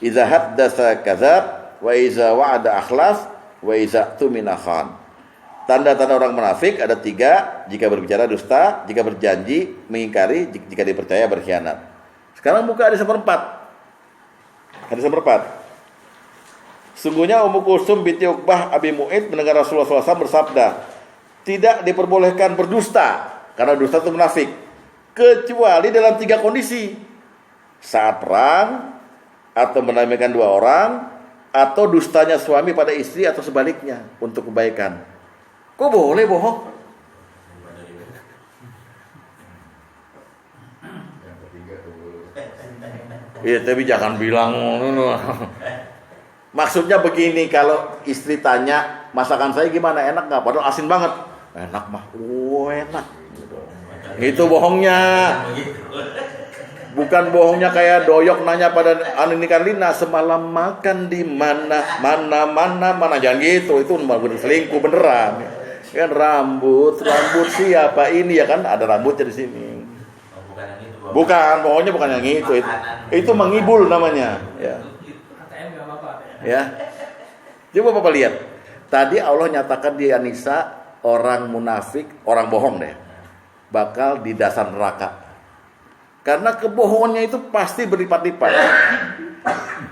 Idza haddatsa kadzab wa idza wa'ada akhlaf wa idza tumina khan. Tanda-tanda orang munafik ada 3, jika berbicara dusta, jika berjanji mengingkari, jika dipercaya berkhianat. Sekarang buka hadis nomor 4. Hadis nomor 4. Sungguhnya Ummu Kulsum binti Uqbah Abi Mu'id mendengar Rasulullah SAW bersabda, tidak diperbolehkan berdusta, karena dusta itu munafik, kecuali dalam 3 kondisi: saat perang, atau menamaikan 2 orang, atau dustanya suami pada istri, atau sebaliknya untuk kebaikan. Kok boleh bohong? Iya, tapi jangan bilang. Maksudnya begini, kalau istri tanya masakan saya gimana, enak nggak? Padahal asin banget. Enak mah, enak. Itu bohongnya. Bukan bohongnya kayak doyok nanya pada Ani Karlina, semalam makan di mana, jangan gitu. Itu bener selingkuh beneran. Kan rambut siapa ini ya kan, ada rambutnya di sini. Bukan, bohongnya bukan yang itu. Itu mengibul namanya. Ya. Coba Bapak lihat. Tadi Allah nyatakan di An-Nisa, orang munafik, orang bohong deh, bakal di dasar neraka. Karena kebohongannya itu pasti berlipat-lipat.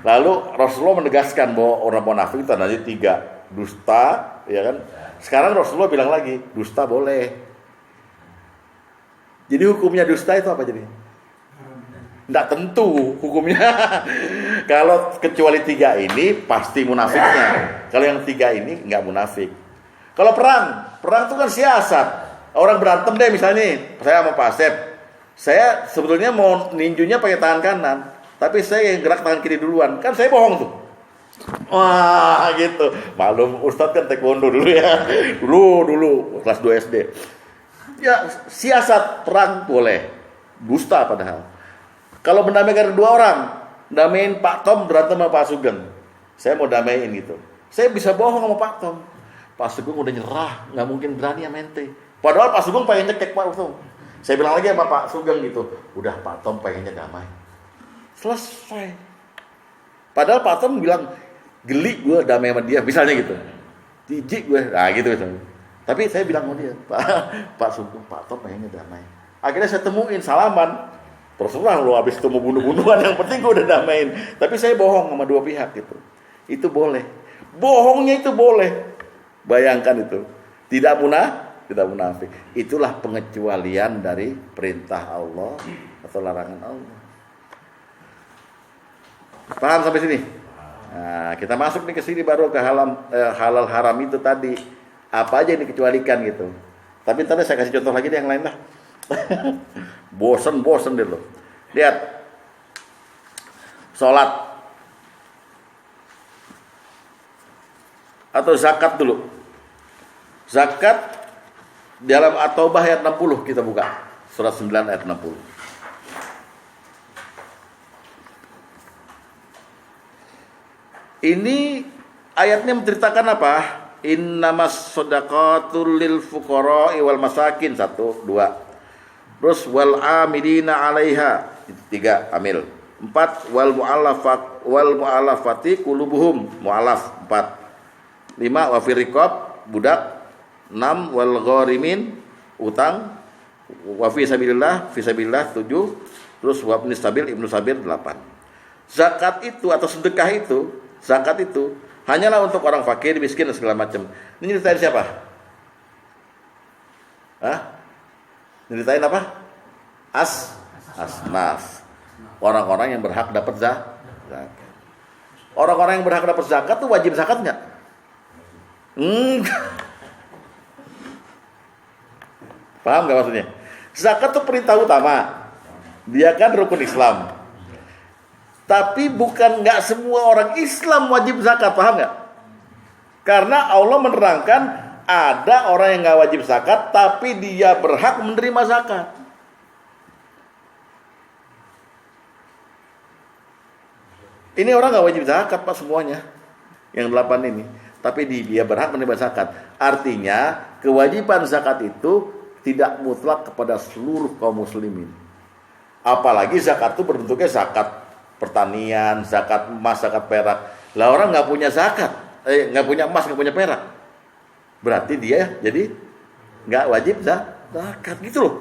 Lalu Rasulullah menegaskan bahwa orang munafik itu ada 3, dusta, ya kan? Sekarang Rasulullah bilang lagi, dusta boleh. Jadi hukumnya dusta itu apa jadi? Nggak tentu hukumnya. Kalau kecuali 3 ini pasti munafiknya. Kalau yang 3 ini nggak munafik. Kalau perang itu kan siasat. Orang berantem deh misalnya, saya sama Pak Asep. Saya sebetulnya mau ninjunya pakai tangan kanan, tapi saya yang gerak tangan kiri duluan. Kan saya bohong tuh. Wah gitu. Maklum Ustadz kan taekwondo dulu ya. Dulu kelas 2 SD. Ya siasat perang boleh. Dusta padahal. Kalau mendamaikan 2 orang, damain Pak Tom berantem sama Pak Sugeng. Saya mau damain gitu. Saya bisa bohong sama Pak Tom. Pak Sugeng udah nyerah, nggak mungkin berani sama ente. Padahal Pak Sugeng pengen nyekek Pak Tom. Saya bilang lagi sama Pak Sugeng gitu, udah Pak Tom pengennya damai. Selesai. Padahal Pak Tom bilang, geli gue damai sama dia, misalnya gitu. Jijik gue, nah gitu misalnya. Tapi saya bilang sama dia, Pak Sugeng, Pak Tom pengennya damai. Akhirnya saya temuin, salaman. Terserah lo habis itu mau bunuh-bunuhan, yang penting gue udah damain. Tapi saya bohong sama 2 pihak gitu. Itu boleh. Bohongnya itu boleh. Bayangkan itu. Tidak munafik. Itulah pengecualian dari perintah Allah atau larangan Allah. Paham sampai sini? Nah, kita masuk nih ke sini baru ke halal haram itu tadi. Apa aja yang dikecualikan gitu. Tapi tadi saya kasih contoh lagi deh yang lain lah. bosen deh lo. Lihat. Sholat. atau zakat dulu. Zakat dalam At-Taubah ayat 60 kita buka. Surat 9 ayat 60. Ini ayatnya menceritakan apa? Innamas shadaqatul lil fuqara'i wal masakin, 1, 2. Terus wal amilina 'alaiha, 3, amil. 4, wal mu'allafati qulubuhum, mu'allaf, 4. 5, wa fir riqab, budak. 6, wal gharimin, utang. Wa fi sabilillah, 7. Terus wa ibnis sabil, 8. Zakat itu atau sedekah itu, zakat itu hanyalah untuk orang fakir, miskin dan segala macam. Ini ceritain siapa? Ceritain apa? Asnaf. Orang-orang yang berhak dapat zakat. Orang-orang yang berhak dapat zakat tuh wajib zakat nggak? Paham nggak maksudnya? Zakat tuh perintah utama. Dia kan rukun Islam. Tapi bukan nggak semua orang Islam wajib zakat, paham nggak? Karena Allah menerangkan ada orang yang nggak wajib zakat, tapi dia berhak menerima zakat. Ini orang nggak wajib zakat pak semuanya, yang 8 ini. Tapi dia berhak menerima zakat. Artinya kewajiban zakat itu tidak mutlak kepada seluruh kaum muslimin. Apalagi zakat itu berbentuknya zakat pertanian, zakat emas, zakat perak. Lah orang nggak punya zakat, nggak punya emas, nggak punya perak, berarti dia jadi nggak wajib zakat gitu loh.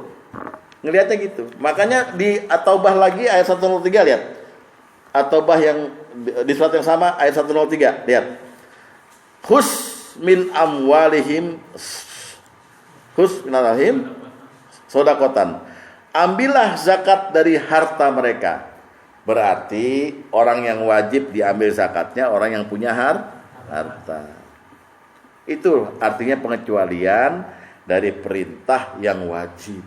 Ngelihatnya gitu. Makanya di At-Taubah lagi ayat 103 lihat. At-Taubah yang di surat yang sama ayat 103 lihat. Khus min amwalihim sodakotan. Ambillah zakat dari harta mereka. Berarti orang yang wajib diambil zakatnya orang yang punya harta. Itu artinya pengecualian dari perintah yang wajib.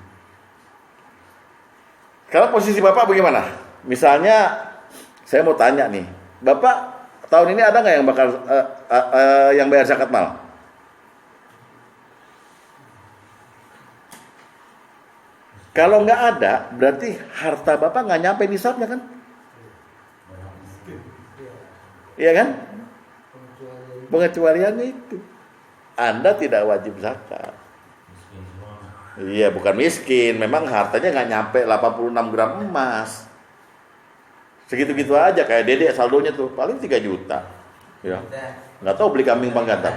Kalau posisi Bapak bagaimana? Misalnya saya mau tanya nih, Bapak tahun ini ada nggak yang bakal yang bayar zakat mal? Kalau nggak ada, berarti harta Bapak nggak nyampe nisabnya kan? Iya kan? Pengecualiannya itu. Anda tidak wajib zakat. Iya, bukan miskin. Memang hartanya nggak nyampe 86 gram emas. Segitu-gitu aja kayak Dedek saldonya tuh paling 3 juta. Ya. Nggak tahu beli kambing panggantan.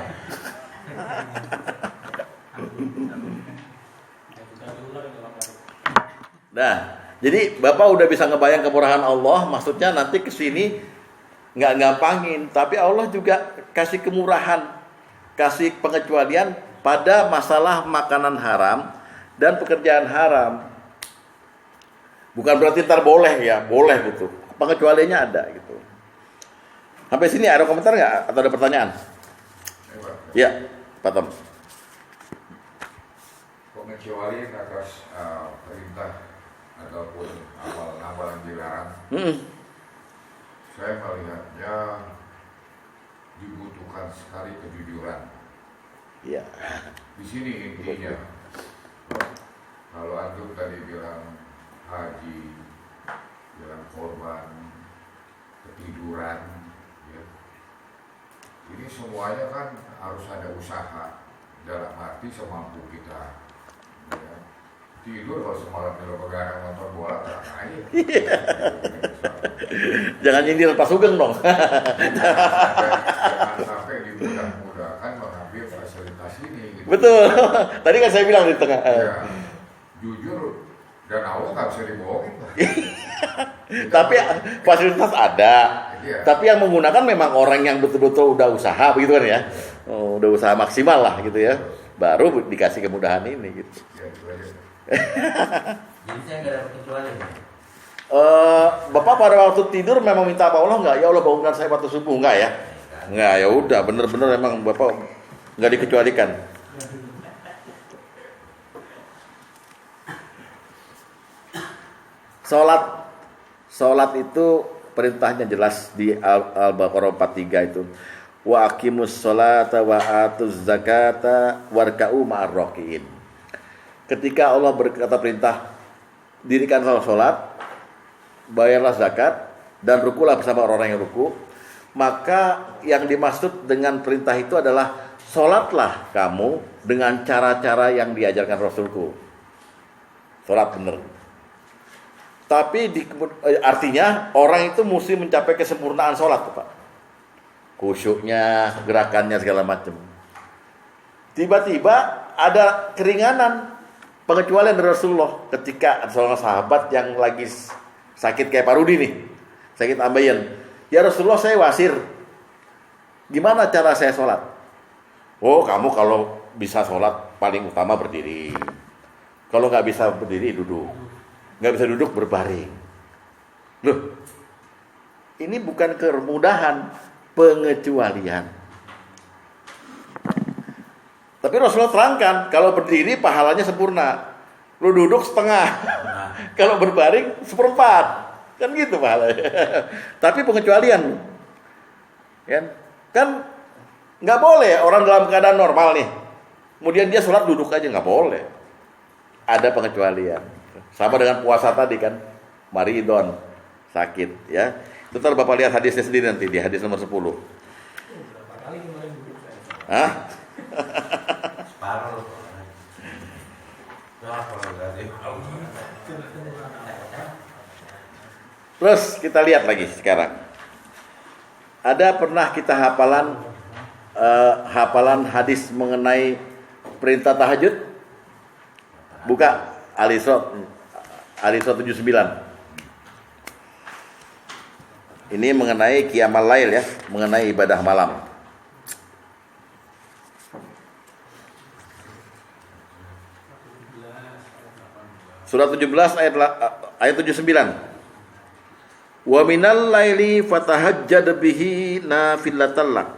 Nah, jadi Bapak udah bisa ngebayang kemurahan Allah. Maksudnya nanti kesini nggak gampangin, tapi Allah juga kasih kemurahan, kasih pengecualian pada masalah makanan haram dan pekerjaan haram. Bukan berarti ntar boleh ya, boleh gitu. Pengecualiannya ada gitu. Sampai sini ada komentar nggak atau ada pertanyaan? Ya, Pak Tom. Pengecualian atas perintah ataupun amalan dilarang. Saya melihatnya dibutuhkan sekali kejujuran. Iya. Di sini intinya, kalau antum tadi bilang haji, bilang korban, ketiduran, ya. Ini semuanya kan harus ada usaha dalam arti semampu kita. Ya. Tidur kalau semalam di pegangan nonton bola aja. Jangan nyindir Pak Sugeng dong. Jangan sampai dimudah-mudahkan mengambil fasilitas ini. Gitu. Betul. Tadi kan saya bilang di tengah. Ya, jujur dan Allah nggak bisa dibohongin. Tapi fasilitas ada. Iya. Tapi yang menggunakan memang orang yang betul-betul udah usaha begitu kan ya. Udah usaha maksimal lah gitu ya. Baru dikasih kemudahan ini gitu. Ya, itu aja. Jadi saya nggak dapat kecuali. Bapak pada waktu tidur memang minta apa Allah nggak? Ya Allah bangunkan saya waktu subuh nggak ya? Nggak, ya udah bener-bener emang Bapak nggak dikecualikan. Sholat itu perintahnya jelas di Al-Baqarah 43 itu. wa aqimus sholata wa atuz zakata warka'u ma'ar rakiin. Ketika Allah berkata perintah, dirikanlah salat, bayarlah zakat, dan rukulah bersama orang-orang yang ruku, maka yang dimaksud dengan perintah itu adalah salatlah kamu dengan cara-cara yang diajarkan Rasulku. Salat benar. Tapi artinya orang itu mesti mencapai kesempurnaan salat, Pak. Khusyuknya, gerakannya segala macam. Tiba-tiba ada keringanan, pengecualian dari Rasulullah ketika ada seorang sahabat yang lagi sakit kayak Pak Rudi nih, sakit ambeien. Ya Rasulullah, saya wasir. Gimana cara saya sholat? Oh, kamu kalau bisa sholat paling utama berdiri. Kalau nggak bisa berdiri, duduk. Nggak bisa duduk, berbaring. Loh, ini bukan kemudahan, pengecualian. Tapi Rasulullah terangkan, kalau berdiri pahalanya sempurna, lu duduk setengah, kalau berbaring seperempat, kan gitu pahalanya. Tapi pengecualian, kan nggak boleh orang dalam keadaan normal nih, kemudian dia sholat duduk aja, nggak boleh. Ada pengecualian. Sama dengan puasa tadi kan, maridon, sakit, ya. Ntar Bapak lihat hadisnya sendiri nanti di hadis nomor 10. Berapa kali kemarin duduk saya? Hah? Separuh. Terus kita lihat lagi sekarang. Ada pernah kita hafalan hadis mengenai perintah tahajud? Buka Al-Isra 79. Ini mengenai qiyamal lail ya, mengenai ibadah malam. Surah 17 ayat 79. Wa minal laili fatahajjad bihi nafilatan lak.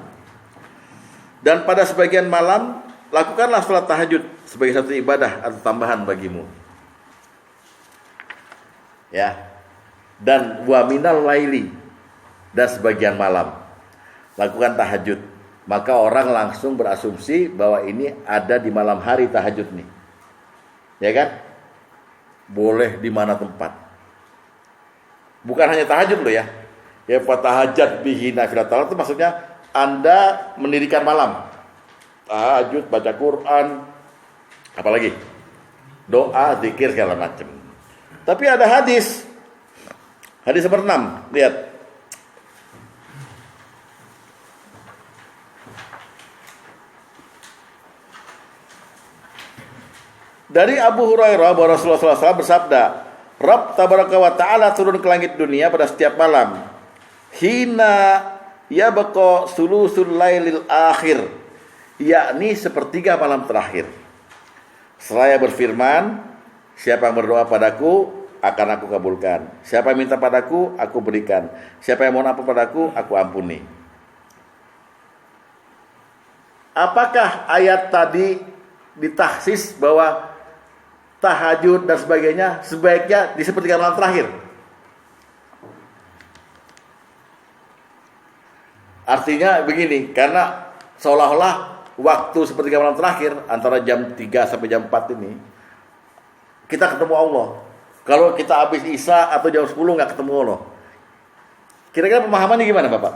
Dan pada sebagian malam lakukanlah salat tahajud sebagai satu ibadah atau tambahan bagimu. Ya. Dan wa minal laili, dan sebagian malam lakukan tahajud, maka orang langsung berasumsi bahwa ini ada di malam hari tahajud nih, ya kan? Boleh di mana tempat, bukan hanya tahajud loh ya. Ya fatahajjat bihi nafilatan itu maksudnya Anda mendirikan malam tahajud, baca Quran, apalagi doa, zikir segala macam. Tapi ada hadis nomor 6, lihat. Dari Abu Hurairah bahwa Rasulullah SAW bersabda, Rabb tabaraka wa ta'ala turun ke langit dunia pada setiap malam. Hina yabqa sulusul lailil akhir, yakni sepertiga malam terakhir. Seraya berfirman, siapa yang berdoa padaku akan aku kabulkan. Siapa yang minta padaku, aku berikan. Siapa yang mohon ampun padaku, aku ampuni. Apakah ayat tadi ditahsis bahwa tahajud dan sebagainya sebaiknya di sepertiga malam terakhir? Artinya begini, karena seolah-olah waktu sepertiga malam terakhir antara jam 3 sampai jam 4 ini kita ketemu Allah. Kalau kita habis Isya atau jam 10 nggak ketemu Allah. Kira-kira pemahamannya gimana Bapak?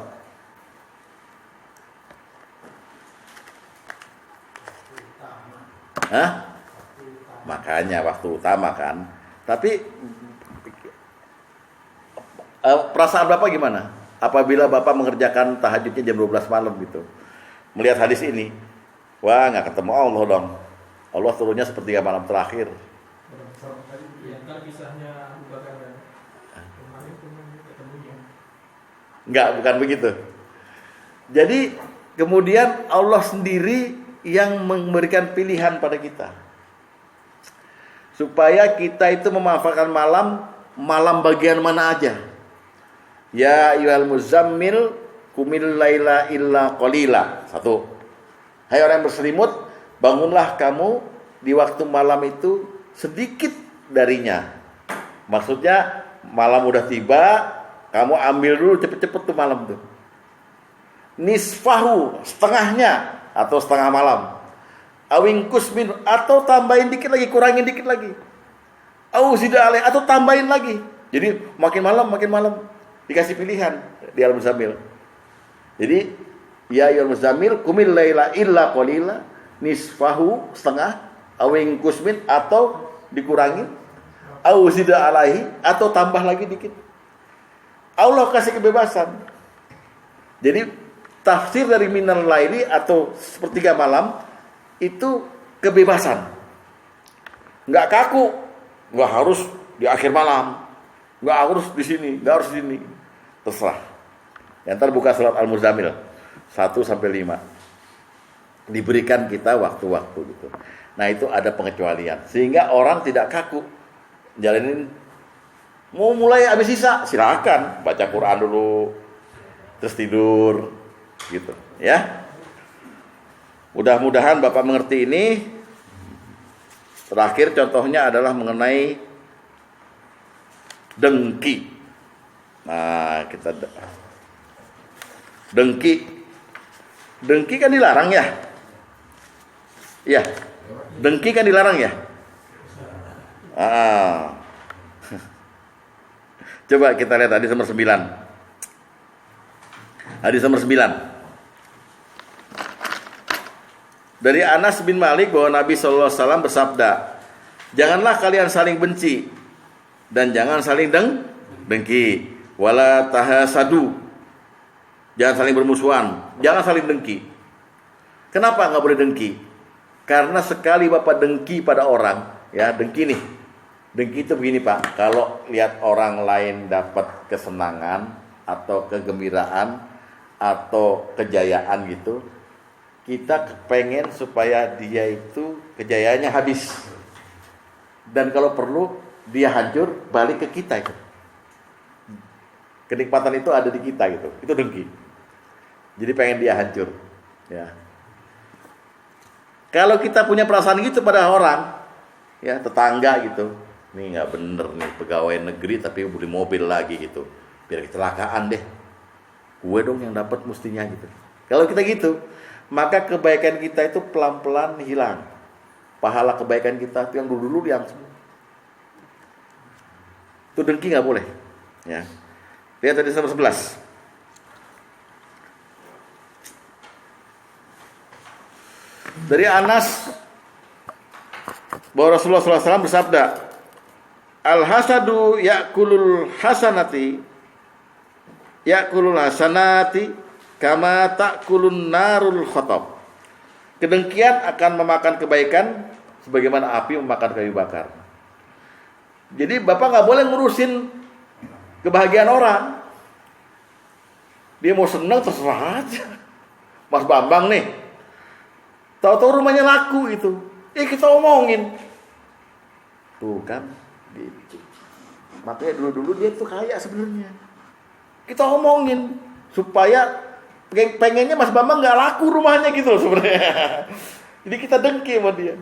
Hah? Makanya waktu utama kan. Tapi perasaan Bapak gimana? Apabila Bapak mengerjakan tahajudnya jam 12 malam gitu, melihat hadis ini, wah nggak ketemu Allah dong. Allah turunnya sepertiga malam terakhir. Enggak, bukan begitu. Jadi kemudian Allah sendiri yang memberikan pilihan pada kita, supaya kita itu memanfaatkan malam bagian mana aja. Ya ayyuhal muzammil qumil laila illa qalila. 1. Hai orang yang berselimut, bangunlah kamu di waktu malam itu sedikit darinya. Maksudnya malam udah tiba, kamu ambil dulu cepet-cepet tuh malam tuh. nisfahu, setengahnya atau setengah malam. Awingkus min, atau tambahin dikit lagi, kurangin dikit lagi. Au zida alaih, atau tambahin lagi. Jadi makin malam dikasih pilihan di Al-Muzammil. Jadi ya ayyuhal muzammil qumil laila illa qalila, nisfahu, setengah, awingkus min, atau dikurangin, au zida alaihi, atau tambah lagi dikit. Allah kasih kebebasan. Jadi tafsir dari minal laili atau sepertiga malam itu kebebasan. Enggak kaku, enggak harus di akhir malam, enggak harus di sini, enggak harus di sini. Terserah. Yang terbuka surat Al-Muzammil 1 sampai 5. Diberikan kita waktu-waktu gitu. Nah, itu ada pengecualian sehingga orang tidak kaku. Jalanin mau mulai habis sisa, silakan baca Quran dulu terus tidur gitu, ya. Mudah-mudahan Bapak mengerti ini. Terakhir contohnya adalah mengenai dengki. Nah, kita dengki kan dilarang ya? Iya. Dengki kan dilarang ya? Coba kita lihat hadis nomor 9. Hadis nomor 9. Dari Anas bin Malik bahwa Nabi SAW bersabda, janganlah kalian saling benci dan jangan saling dengki. Wala tahasadu, jangan saling bermusuhan, jangan saling dengki. Kenapa nggak boleh dengki? Karena sekali Bapak dengki pada orang, ya dengki nih. Dengki itu begini Pak, kalau lihat orang lain dapat kesenangan atau kegembiraan atau kejayaan gitu, kita pengen supaya dia itu kejayaannya habis. Dan kalau perlu dia hancur, balik ke kita itu. Kenikmatan itu ada di kita gitu. Itu dengki. Jadi pengen dia hancur, ya. Kalau kita punya perasaan gitu pada orang, ya tetangga gitu, nih nggak bener nih pegawai negeri tapi beli mobil lagi gitu, biar kecelakaan deh, gue dong yang dapat mestinya gitu. Kalau kita gitu, maka kebaikan kita itu pelan-pelan hilang. Pahala kebaikan kita itu yang dulu-dulu yang semua. Itu dengki nggak boleh, ya. Lihat tadi nomor 11. Dari Anas bahwa Rasulullah SAW bersabda, al-hasadu ya'kulul hasanati kama ta'kulun narul khotob. Kedengkian akan memakan kebaikan sebagaimana api memakan kayu bakar. Jadi Bapak nggak boleh ngurusin kebahagiaan orang. Dia mau senang terserah aja. Mas Bambang nih, tahu-tahu rumahnya laku itu, kita omongin. Tuh kan, gitu. Makanya dulu-dulu dia tuh kaya sebenarnya. Kita omongin supaya pengennya Mas Bambang nggak laku rumahnya gitu loh sebenarnya. Jadi kita dengki sama dia.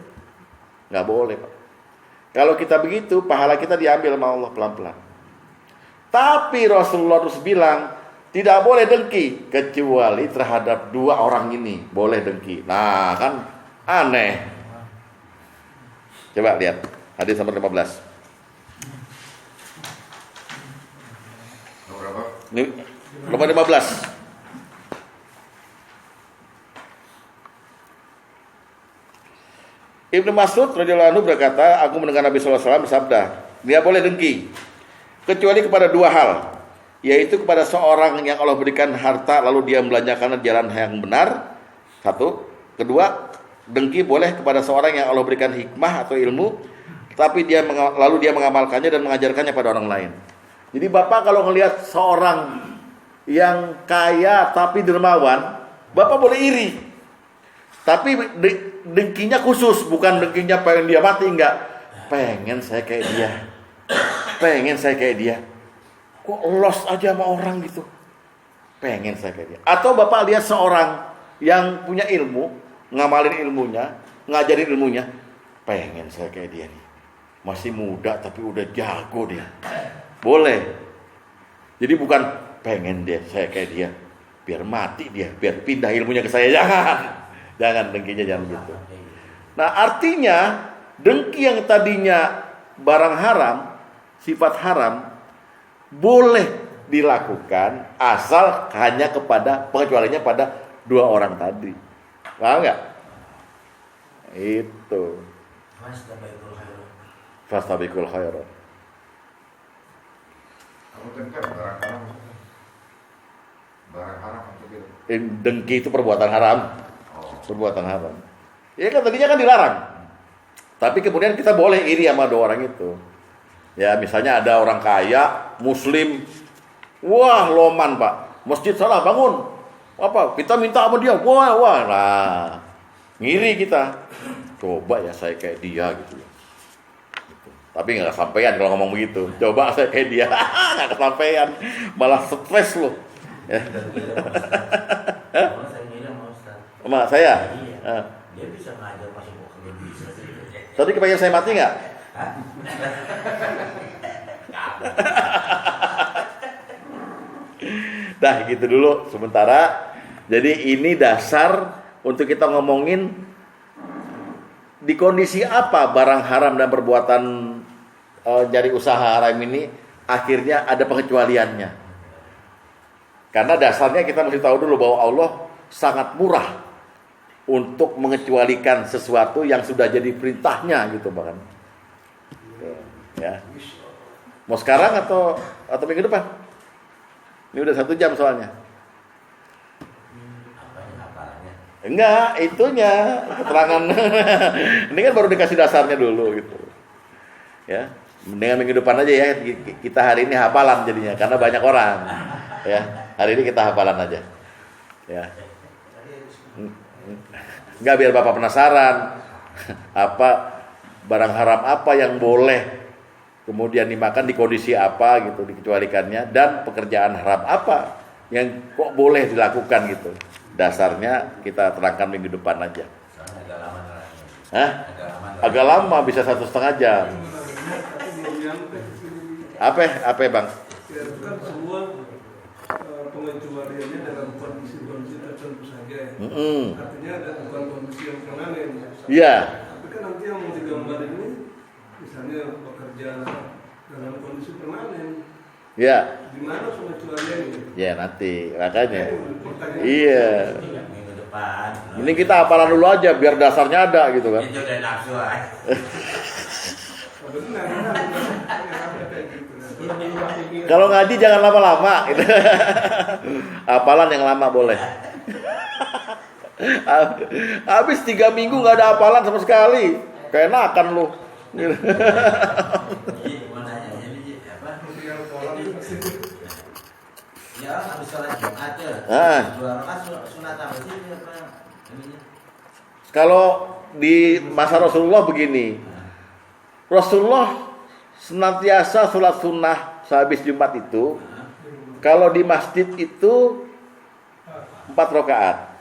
Nggak boleh Pak. Kalau kita begitu, pahala kita diambil sama Allah pelan-pelan. Tapi Rasulullah terus bilang, tidak boleh dengki kecuali terhadap dua orang ini boleh dengki. Nah kan aneh. Coba lihat hadis nomor 15. Nomor 15. Ibnu Mas'ud radhiyallahu anhu berkata, aku mendengar Nabi sallallahu alaihi wasallam bersabda, dia boleh dengki kecuali kepada dua hal, yaitu kepada seorang yang Allah berikan harta lalu dia membelanjakannya di jalan yang benar. Satu. Kedua, dengki boleh kepada seorang yang Allah berikan hikmah atau ilmu, tapi lalu dia mengamalkannya dan mengajarkannya pada orang lain. Jadi Bapak kalau melihat seorang yang kaya tapi dermawan, Bapak boleh iri. Tapi dengkinya khusus, bukan dengkinya pengen dia mati, enggak. Pengen saya kayak dia. Pengen saya kayak dia. Kok los aja sama orang gitu. Pengen saya kayak dia. Atau Bapak lihat seorang yang punya ilmu, ngamalin ilmunya, ngajarin ilmunya, pengen saya kayak dia nih. Masih muda tapi udah jago dia. Boleh. Jadi bukan pengen dia saya kayak dia. biar mati dia, biar pindah ilmunya ke saya. Jangan dengkinya jangan gitu. Nah, artinya dengki yang tadinya barang haram, sifat haram, boleh dilakukan asal hanya kepada, pengecualiannya pada dua orang tadi. Paham nggak? Itu. Fastabiqul khairat. Kamu tengkar barang haram. Barang haram untuk itu. Dengki itu perbuatan haram. Oh. Perbuatan haram. Ya kan tadinya kan dilarang. Tapi kemudian kita boleh iri sama dua orang itu. Ya, misalnya ada orang kaya, muslim. Wah, loman, Pak. Masjid salah bangun. Apa? Kita minta sama dia. Wah. Nah, ngiri kita. Coba ya saya kayak dia gitu. Tapi nggak kesampaian kalau ngomong begitu. Coba saya kayak dia, nggak kesampaian, malah stres loh. Ya. Sama saya. Iya. Dia bisa ngajar masuk ke bisa. Tadi kepengen saya mati nggak? Dah gitu dulu sementara. Jadi ini dasar untuk kita ngomongin di kondisi apa barang haram dan perbuatan dari usaha haram ini akhirnya ada pengecualiannya. Karena dasarnya kita mesti tahu dulu bahwa Allah sangat murah untuk mengecualikan sesuatu yang sudah jadi perintahnya gitu bahkan. Ya. Mau sekarang atau minggu depan? Ini udah 1 jam soalnya. Enggak, itunya keterangan. Ini kan baru dikasih dasarnya dulu gitu. Ya, dengan minggu depan aja ya. Kita hari ini hafalan jadinya karena banyak orang. Ya, hari ini kita hafalan aja. Ya. Enggak, biar Bapak penasaran. Apa barang haram apa yang boleh kemudian dimakan di kondisi apa gitu dikecualikannya, dan pekerjaan haram apa yang kok boleh dilakukan gitu. Dasarnya kita terangkan minggu depan aja. Agak lama. Hah? Agak lama, bisa 1,5 jam. Apa bang? Ya, kan semua pengecualiannya dalam kondisi-kondisi tertentu saja. Artinya ada bukan kondisi yang permanen. Iya. Tapi kan nanti yang mau digambar ini, misalnya bekerja dalam kondisi permanen. Iya. Di mana pengecualiannya? Ya nanti, makanya. Pertanyaan. Iya. Minggu depan. Ini kita hafalan dulu aja biar dasarnya ada gitu kan. Itu udah nafsu aja. Benar. Kalau ngaji jangan lama-lama gitu. Hafalan yang lama boleh. Habis 3 minggu nggak ada hafalan sama sekali. Keenakan lu. Gitu. Ya, habis sholat Jumat ya. 2 rakaat sunat apa sih apa namanya? Kalau di masa Rasulullah begini. Rasulullah senantiasa sholat sunnah sehabis Jumat itu. Kalau di masjid itu 4 rakaat.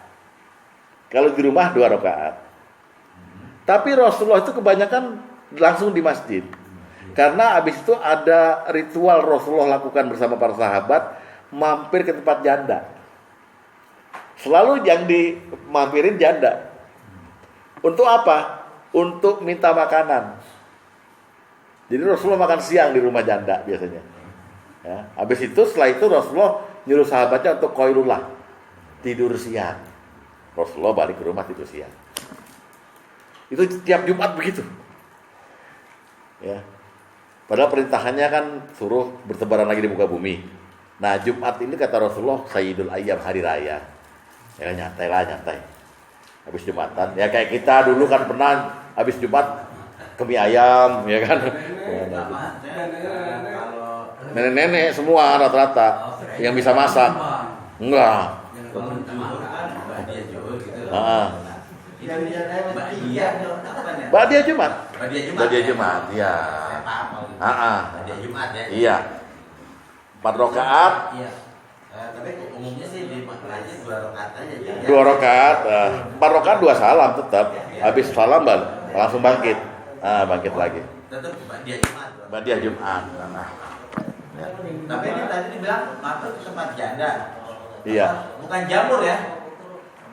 Kalau di rumah 2 rakaat. Tapi Rasulullah itu kebanyakan langsung di masjid. Karena habis itu ada ritual Rasulullah lakukan bersama para sahabat, mampir ke tempat janda. Selalu yang dimampirin janda. Untuk apa? Untuk minta makanan. Jadi Rasulullah makan siang di rumah janda biasanya. Ya. Habis itu setelah itu Rasulullah nyuruh sahabatnya untuk qailullah, tidur siang. Rasulullah balik ke rumah tidur siang. Itu tiap Jumat begitu. Ya. Padahal perintahannya kan suruh bertebaran lagi di muka bumi. Nah Jumat ini kata Rasulullah Sayyidul Ayyam, hari raya. Ya nyantai. Habis Jumatan. Ya kayak kita dulu kan pernah habis Jumat ke mie ayam, ya kan? Nenek-nenek semua rata-rata yang bisa masak. Enggak. Ba'diyah Jumat. Ba'diyah Jumat, iya. Ba'diyah Jumat ya. Iya. 4 rakaat. Iya. Tapi umumnya sih di masjid 2 rakaat aja. 2 rakaat, 4 rakaat 2 salam tetap. Habis salam langsung bangkit. Bangkit lagi. Tetap Ba'diyah Jumat. Ba'diyah Jumat. Ya. Tapi ini tadi dibilang mampir ke tempat janda. Iya. Bukan jamur ya?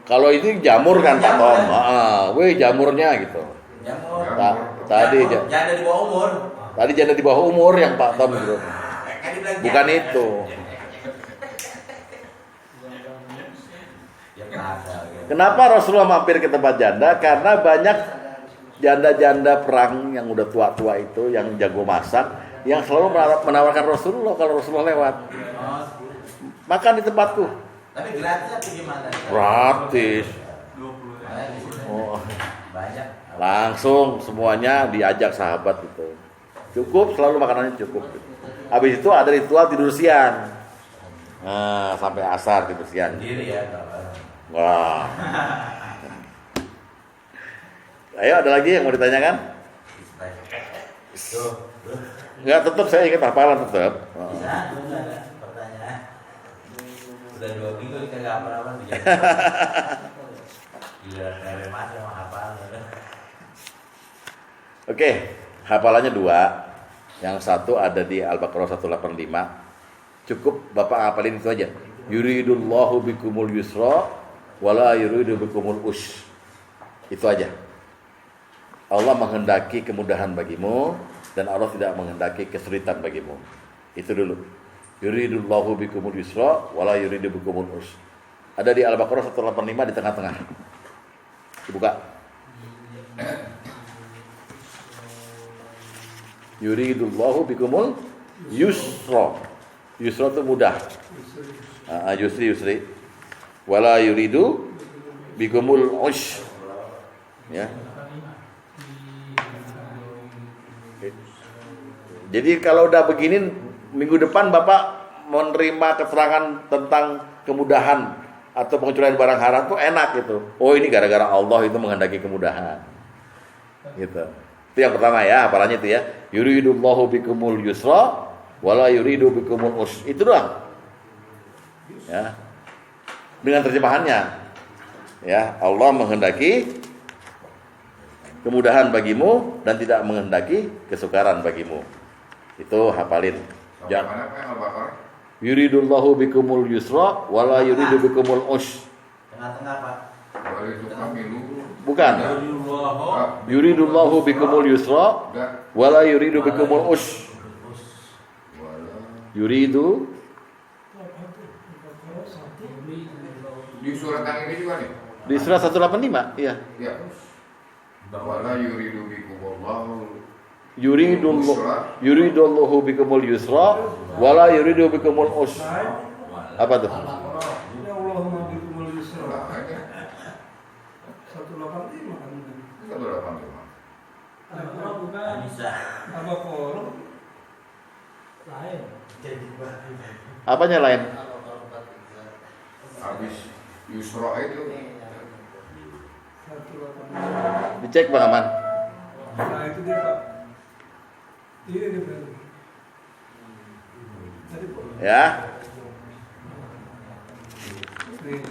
Kalau ini jamur kan Pak Tom. Weh jamurnya gitu. Jamur. Tadi Jamur, janda di bawah umur. Tadi janda di bawah umur yang Pak Tom gitu. Kan dibilang Bukan janda. itu. Ya kasar gitu. Kenapa Rasulullah mampir ke tempat janda? Karena banyak janda-janda perang yang udah tua-tua itu, yang jago masak, yang selalu menawarkan Rasulullah kalau Rasulullah lewat. Oh, Makan di tempatku. tapi gratis atau gimana? Gratis. Makanya di sini Oh, banyak. langsung semuanya diajak sahabat itu. Cukup, selalu makanannya cukup. Habis itu ada ritual tidur siang. Nah, sampai asar tidur siang. Sendiri ya kalau. Wah. Ayo, ada lagi yang mau ditanyakan? Tuh, Enggak, tetap saya ingat hafalan tetap. bisa tuh ada pertanyaan. Udah 2 minggu kagak apa-apa dijawab. Gila, kayak mas sama hafal. Oke, hafalannya 2. Yang satu ada di Al-Baqarah 185. Cukup Bapak hafalin itu aja. Yuridullahu bikumul yusra wala yuridu bikumul usy. Itu aja. Allah menghendaki kemudahan bagimu dan Allah tidak menghendaki kesulitan bagimu. Itu dulu. Yuridullahu bikumul yusra wala yuridu bikumul usy. Ada di Al-Baqarah 185 di tengah-tengah. Dibuka. Yuridullahu bikumul yusra. Yusra itu mudah. Yusri. Wala yuridu bikumul usy. Ya. Jadi kalau udah begini, minggu depan Bapak menerima keterangan tentang kemudahan atau pengecualian barang haram tuh enak gitu. Oh, ini gara-gara Allah itu menghendaki kemudahan. Gitu. Itu yang pertama ya, hafalannya itu ya. Yuridullahu bikumul yusra wala yuridu bikumul usra. Itu doang. Ya. Dengan terjemahannya. Ya, Allah menghendaki kemudahan bagimu dan tidak menghendaki kesukaran bagimu. Itu hafalin. Sampai mana Pak yang Al-Baqarah? Yuridullahu bikumul yusra wala yuridu bikumul usra. Tengah-tengah Pak. Kalau itu pemilu. Bukan. Yuridullahu bikumul yusra Enggak. wala yuridu bikumul usra. Wala. Yuridu Di surat yang ini juga nih. di surat 185, iya. Ya. Wala yuridu bikumullahu Yuridullahu bikumul yusra wala yuridu bikumul usra. Apa tuh? Ya Allahumma bikumul yusra. Nah, ini 185 kan. 185. bukan Bisa. Apa korum? lain. Apanya lain? Habis yusra itu 185. Dicek Bang Aman. Nah itu dia Pak. Ini dia berarti. Tadi Pak. Ya. Nih.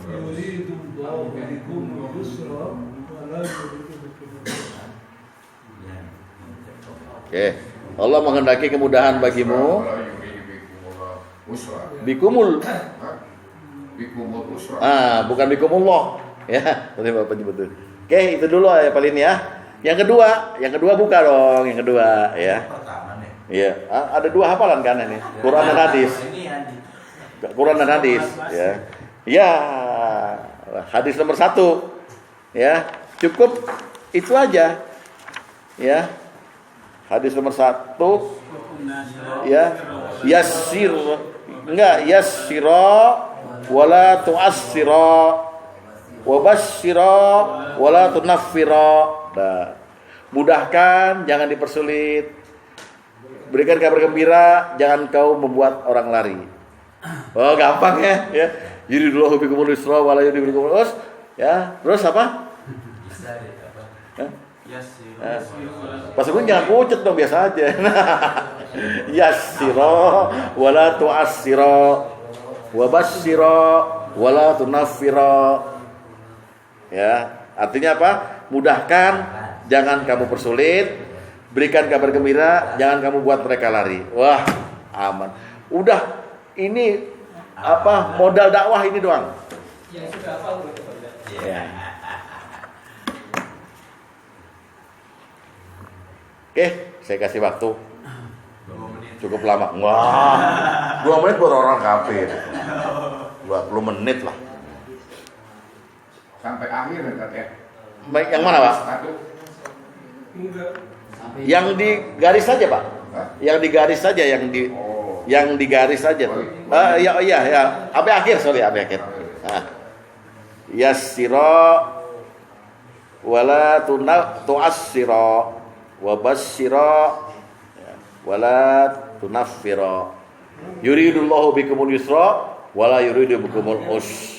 Yuridullahu bikumul yusra wala yuridu bikumul usra. Oke. Allah menghendaki kemudahan bagimu. wala yuridu bikumullahu usra. Bikumul. Hah? Bikumul usra. Bukan bikumullah. Ya, tadi Bapak nyebut tuh. Oke, itu dulu ya paling ya. Yang kedua buka dong, yang kedua ya. Pertama nih. Iya, ada 2 hafalan kan ini. Quran dan hadis. Ini hadis. Quran dan hadis ya. Ya, hadis nomor 1. Ya, cukup itu aja. Ya. Hadis nomor 1 ya. Yassira wala tu'assira wa basyira wala tunaffira. Nah, mudahkan, jangan dipersulit. Berikan kabar gembira, jangan kau membuat orang lari. Oh, gampang ya. Yuridullahu bikumul yusra wala yuridu bikumul usra. Ya, terus apa? Bisa deh apa? Hah? Yassir. Pas gue jangan pucet dong, biasa aja. Yassira wala tu'assira wa basyira wala tunaffira. Ya, artinya apa? Mudahkan, jangan kamu persulit. Berikan kabar gembira, jangan kamu buat mereka lari. Wah, aman. Udah, ini apa modal dakwah ini doang. Yang sudah hafal gitu. Ya. Oke, saya kasih waktu. Cukup lama. Wah, 2 menit buat orang kafir. 20 menit lah. Sampai akhir ya. Baik, yang mana, Pak? Satu. Enggak. Sampai Yang di garis saja, Pak. Hah? Yang di garis saja, Oh. yang di garis saja tuh. Ya. Sampai akhir, sorry, sampai akhir. Nah. Yassira wala tu'assira wa basyira wala tunaffira. Yuridullahu bikumul yusra wala yuridu bikumul usra.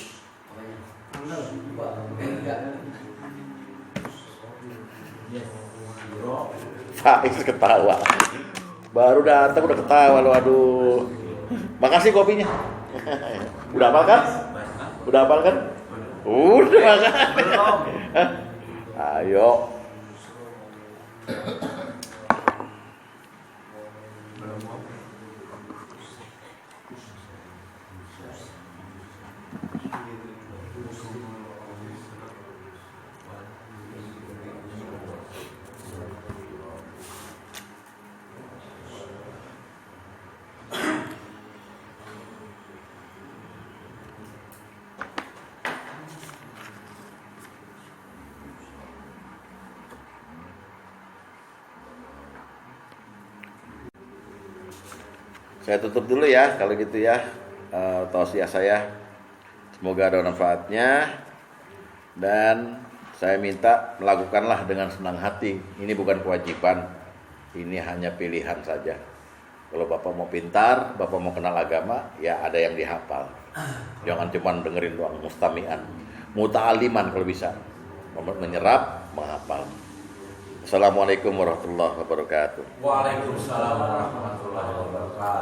Faiz ketawa. Baru datang udah ketawa lo, aduh. Makasih kopinya. Udah hafal kan? Udah hafal kan? Udah kan? Ayo. Saya tutup dulu ya kalau gitu ya, tausiah saya. Semoga ada manfaatnya dan saya minta melakukanlah dengan senang hati. Ini bukan kewajiban, ini hanya pilihan saja. Kalau Bapak mau pintar, Bapak mau kenal agama, ya ada yang dihafal. Jangan cuma dengerin doang, mustami'an. Muta'aliman kalau bisa. Menyerap, menghafal. Assalamualaikum warahmatullahi wabarakatuh. Waalaikumsalam warahmatullahi wabarakatuh.